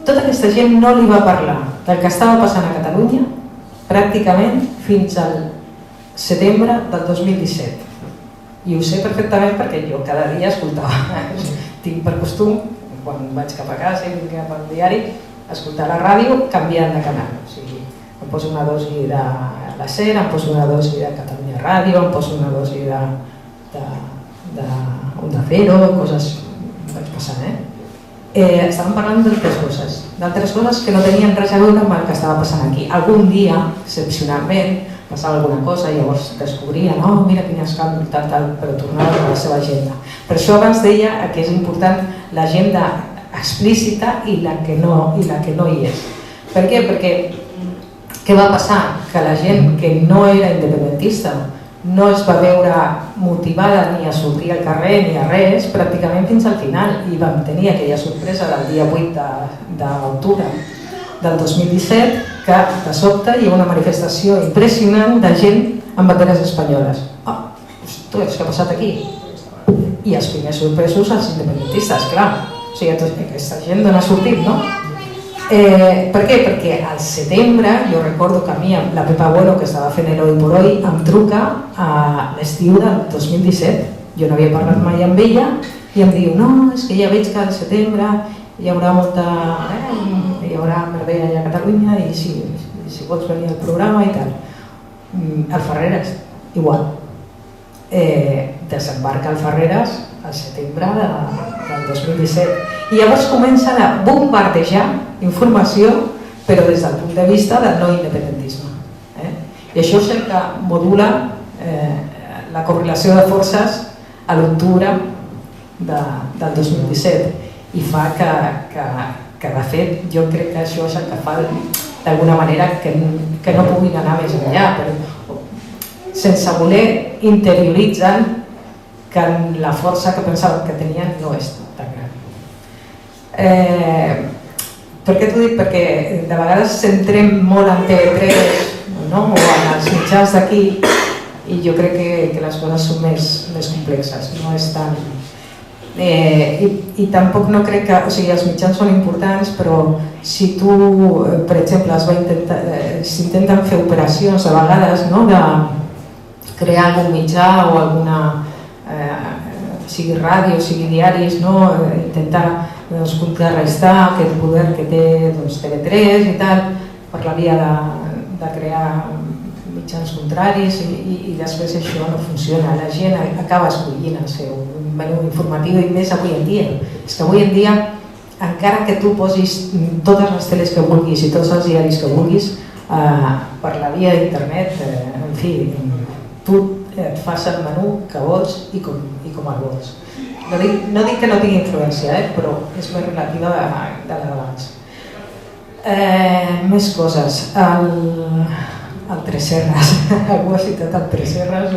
Tota aquesta gent no li va parlar del que estava passant a Catalunya pràcticament fins al setembre del 2017. I ho sé perfectament perquè jo cada dia escoltava. Tinc per costum, quan vaig cap a casa i vinc cap al diari, escoltar la ràdio canviant de canal. O sigui, em poso una dosi de la SER, em poso una dosi de Catalunya Ràdio, em poso una dosi de Onda Cero, coses vaig passant, estàvem parlant d'altres coses que no tenien res a veure amb el que estava passant aquí. Algun dia, excepcionalment, passava alguna cosa i llavors descobrien, mira quin escàndol, tal, però tornava a la seva agenda. Per això abans deia que és important l'agenda explícita i la que no hi és. Per què? Perquè què va passar? Que la gent que no era independentista no es va veure motivada ni a sortir al carrer ni a res pràcticament fins al final i vam tenir aquella sorpresa del dia 8 d'octubre del 2017 que de sobte hi ha una manifestació impressionant de gent amb banderes espanyoles. Què ha passat aquí? I els primers sorpresos els independentistes, clar. O sigui, aquesta gent d'on ha sortit, no? Per què? Perquè al setembre, jo recordo que a mi, la Pepa Bueno, que estava fent el Hoy por Hoy, em truca a l'estiu del 2017. Jo no havia parlat mai amb ella i em diu, no, és que ja veig que al setembre hi haurà hi haurà merder allà a Catalunya i si vols venir al programa i tal. El Ferreres, igual. Desembarca el Ferreres al setembre del 2017 i llavors comencen a bombardejar informació però des del punt de vista del no independentisme. I això és el que modula la correlació de forces a l'octubre del 2017 i fa que de fet jo crec que això és el que fa d'alguna manera que no puguin anar més enllà, però sense voler interioritzen que la força que pensaven que tenien no és tan gran. Per què t'ho dic? Perquè de vegades centrem molt en TV3 o en els mitjans d'aquí i jo crec que les coses són més complexes, no és tan... I tampoc no crec que... O sigui, els mitjans són importants, però si tu, per exemple, s'intenten fer operacions a vegades, no?, de crear algun mitjà o alguna... sigui ràdio, sigui diaris, intentar contrarrestar aquest poder que té TV3 i tal, per la via de crear mitjans contraris i després això no funciona. La gent acaba escollint el seu menú informatiu i més avui en dia. És que avui en dia, encara que tu posis totes les teles que vulguis i tots els diaris que vulguis, per la via d'internet, en fi, tu et fas el menú que vols i com el vols. No dic que no tingui influència, però és més relativa de la d'abans. Més coses. El Tresserras, algú ha citat el Tresserras,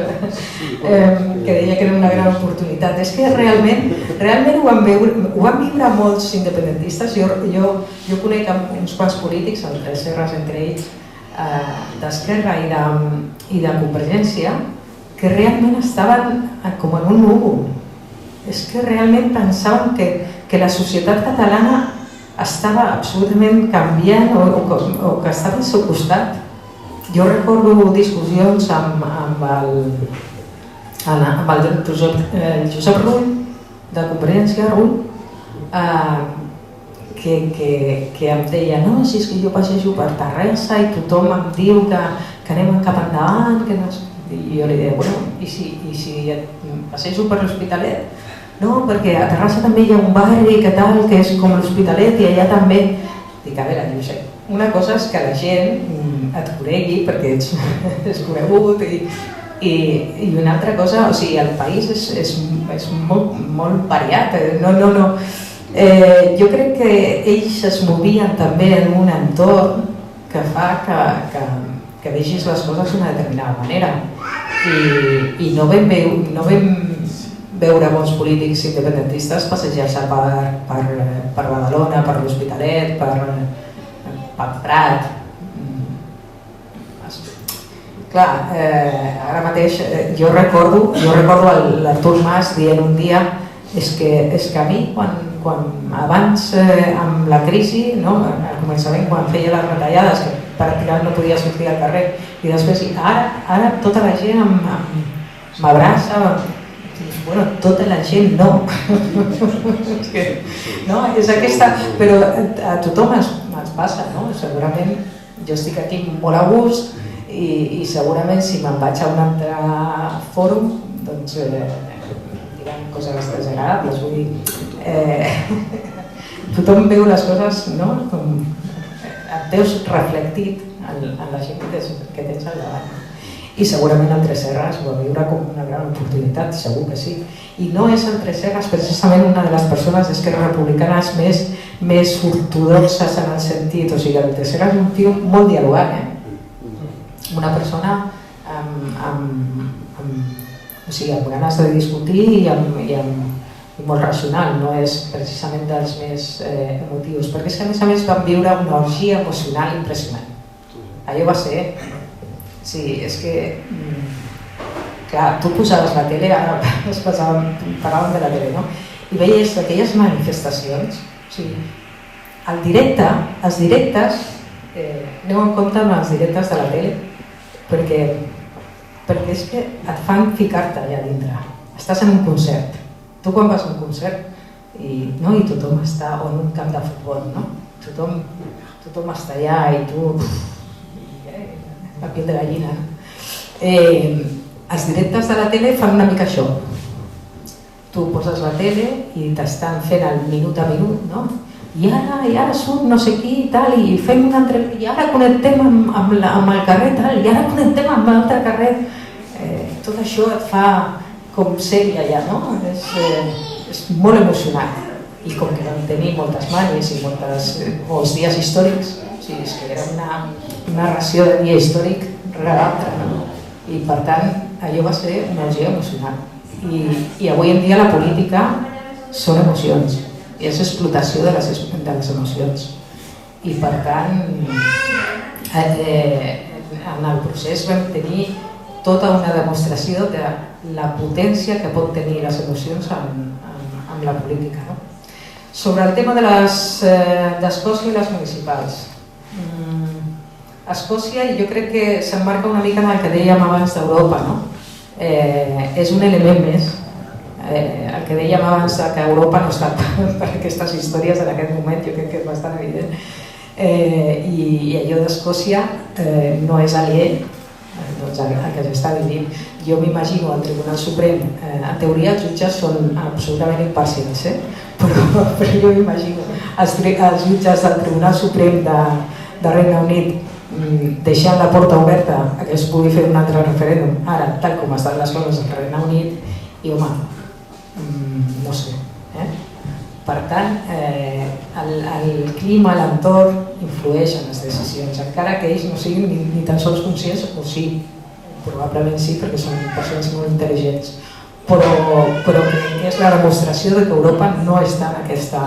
que deia que era una gran oportunitat. És que realment ho van viure molts independentistes. Jo conec uns quants polítics, el Tresserras entre ells, d'Esquerra i de Convergència, que realment estaven com en un núvol. És que realment pensaven que la societat catalana estava absolutament canviant o que estava al seu costat. Jo recordo discussions amb el Josep Rull, de Convergència, que em deia, no, si és que jo passejo per Terrassa i tothom em diu que anem cap endavant, i jo li deia, bueno, i si passejo per l'Hospitalet? No, perquè a Terrassa també hi ha un barri que és com l'Hospitalet i allà també... Dic, a veure, Josep, una cosa és que la gent et conegui perquè ets conegut i una altra cosa, o sigui, el país és molt variat. No. Jo crec que ells es movien també en un entorn que fa que vegis les coses d'una determinada manera i no vam veure molts polítics independentistes passejar-se per Badalona, per l'Hospitalet, per Prat. Clar, ara mateix jo recordo l'Artur Mas dient un dia és que a mi quan abans amb la crisi, al començament quan feia les retallades que pràcticament no podia sortir al carrer i després ara tota la gent m'abraça. Bueno, tota la gent no. És aquesta... Però a tothom ens passa, no? Segurament jo estic aquí molt a gust i segurament si me'n vaig a un altre fòrum doncs diran coses desagradables. Vull dir, tothom veu les coses, no? Com et veus reflectit en la gent que tens al davant. I segurament el Tresserras ho va viure com una gran oportunitat, segur que sí. I no és el Tresserras precisament una de les persones d'Esquerra Republicana més ortodoxes en el sentit, o sigui, el Tresserras és un tio molt dialogant, una persona amb ganes de discutir i molt racional, no és precisament dels més emotius, perquè és que a més van viure una orgia emocional impressionant. Allò va ser Sí, és que, clar, tu posaves la tele, ara parlàvem de la tele, no? I veies aquelles manifestacions, o sigui, el directe, els directes, aneu en compte amb els directes de la tele, perquè és que et fan ficar-te allà dintre. Estàs en un concert. Tu quan vas a un concert i tothom està, o en un camp de futbol, no? Tothom està allà i tu... la piel de gallina. Els directes de la tele fan una mica això. Tu poses la tele i t'estan fent el minut a minut, no? I ara surt no sé qui i tal, i fem una entrevista, i ara connectem amb el carrer tal, i ara connectem amb l'altre carrer. Tot això et fa com ser-hi allà, no? És molt emocionant. I com que vam tenir moltes manis i molts dies històrics, és que era una narració de dia històric regalada, no? I per tant, allò va ser una energia emocionant. I avui en dia la política són emocions, i és explotació de les emocions. I per tant, en el procés vam tenir tota una demostració de la potència que pot tenir les emocions amb la política, no? Sobre el tema d'Escòcia i les municipals. Escòcia, jo crec que s'emmarca una mica en el que dèiem abans d'Europa, no? És un element més. El que dèiem abans que Europa no està per aquestes històries en aquest moment, jo crec que és bastant evident. I allò d'Escòcia no és aliè el que s'està vivint. Jo m'imagino al Tribunal Suprem, en teoria els jutges són absolutament imparcials, però jo m'imagino els jutges del Tribunal Suprem de Regne Unit deixant la porta oberta a que es pugui fer un altre referèndum, ara, tal com estan les coses al Regne Unit, i home, no sé. Per tant, el clima, l'entorn, influeix en les decisions, encara que ells no siguin ni tan sols conscients, o sí, probablement sí, perquè són persones molt intel·ligents, però que és la demostració que Europa no està en aquesta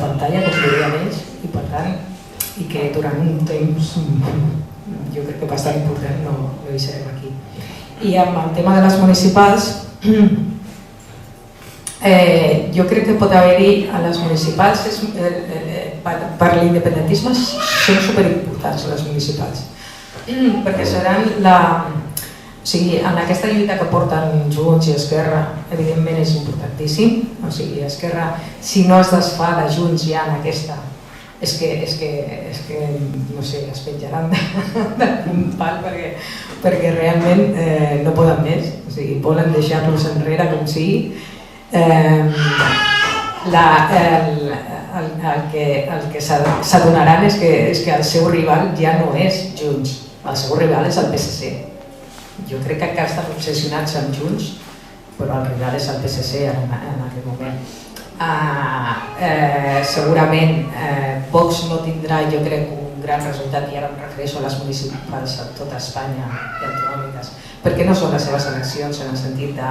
pantalla, com dirien ells, i per tant, i que durant un temps, jo crec que bastant important, no hi serem aquí. I amb el tema de les municipals, jo crec que pot haver-hi a les municipals, per l'independentisme són superimportants les municipals, perquè seran o sigui, en aquesta lluita que porten Junts i Esquerra, evidentment és importantíssim, o sigui, Esquerra, si no es desfà de Junts ja en aquesta, és que no sé, es penjaran d'un pal perquè realment no poden més, o sigui, volen deixar-los enrere com sigui. El que s'adonaran és que el seu rival ja no és Junts, el seu rival és el PSC. Jo crec que encara estan obsessionats amb Junts, però el rival és el PSC en aquest moment. Segurament Vox no tindrà, jo crec, un gran resultat, i ara em refereixo a les municipals a tota Espanya i autonòmiques, perquè no són les seves eleccions en el sentit de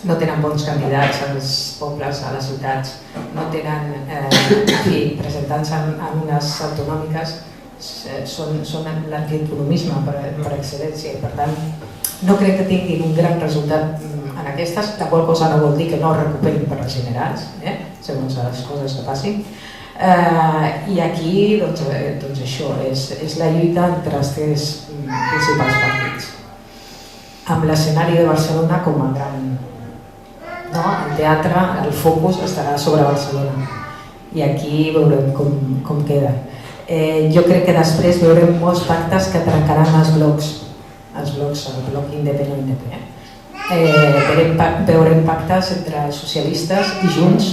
no tenen bons candidats als pobles, a les ciutats, no tenen, presentant-se en unes autonòmiques són l'antiautonomisme per excel·lència, i per tant no crec que tinguin un gran resultat en aquestes, la qual cosa no vol dir que no recuperin per les generals, segons les coses que passin. I aquí, doncs això, és la lluita entre els tres principals partits. Amb l'escenari de Barcelona com a gran... El teatre, el focus estarà sobre Barcelona, i aquí veurem com queda. Jo crec que després veurem molts pactes que trencaran els blocs, el bloc independent. Veurem pactes entre socialistes i Junts,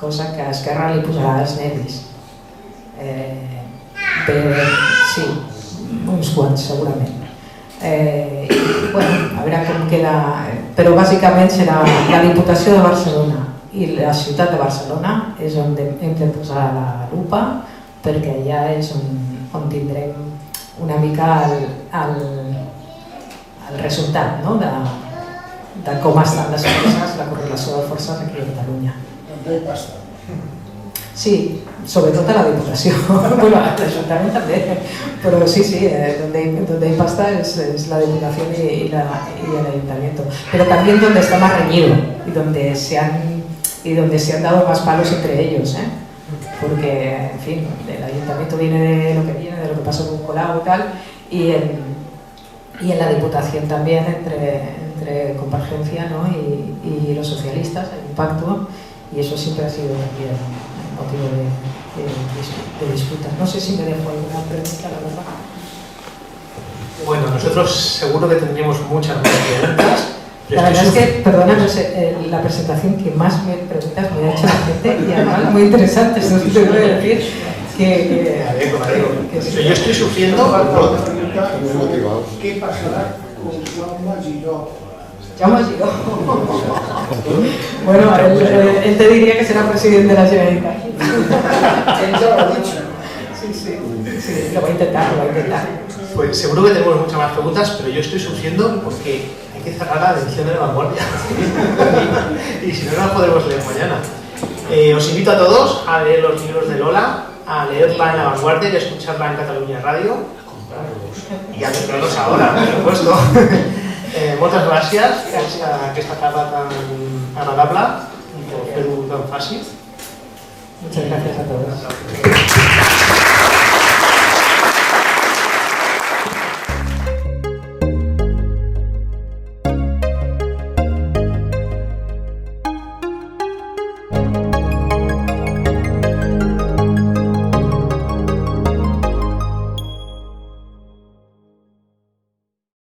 cosa que a Esquerra li posarà els nervis. Sí, uns quants segurament. A veure com queda, però bàsicament serà la Diputació de Barcelona i la ciutat de Barcelona és on hem de posar la lupa, perquè allà és on tindrem una mica el resultat de com estan les forces, la correlació de forces aquí a Catalunya. Sí, sobretot a la Diputació, bueno, a l'Ajuntament també, però sí, donde hay pasta es la Diputación y el Ayuntamiento, pero también donde está más reñido y donde se han dado más palos entre ellos, porque, en fin, el Ayuntamiento viene de lo que viene, de lo que pasó con Colau y tal, y en la Diputación también, entre Convergencia, ¿no? y los socialistas, hay un pacto, y eso siempre ha sido también motivo de disputa. No sé si me dejo alguna pregunta, la verdad. Bueno, nosotros seguro que tendríamos muchas más preguntas. La verdad es que, perdona, no sé, la presentación que más preguntas me ha hecho la gente, y además muy interesante, eso sí te voy a decir. Yo estoy sufriendo. ¿Qué pasará con Jaume Giró? Jaume Giró. Bueno, él te diría que será presidente de la Generalitat. Él ya lo ha dicho. Sí, lo va a intentar. Pues seguro que tenemos muchas más preguntas, pero yo estoy sufriendo porque hay que cerrar la edición de La Vanguardia. Y si no, no la podremos leer mañana. Os invito a todos a leer los libros de Lola, a leerla en La Vanguardia y a escucharla en Catalunya Radio. Y a comprarlos ahora, por supuesto. Moltes gràcies per aquesta tarda tan agradable i per fer-ho tan fàcil. Muchas gracias a todos.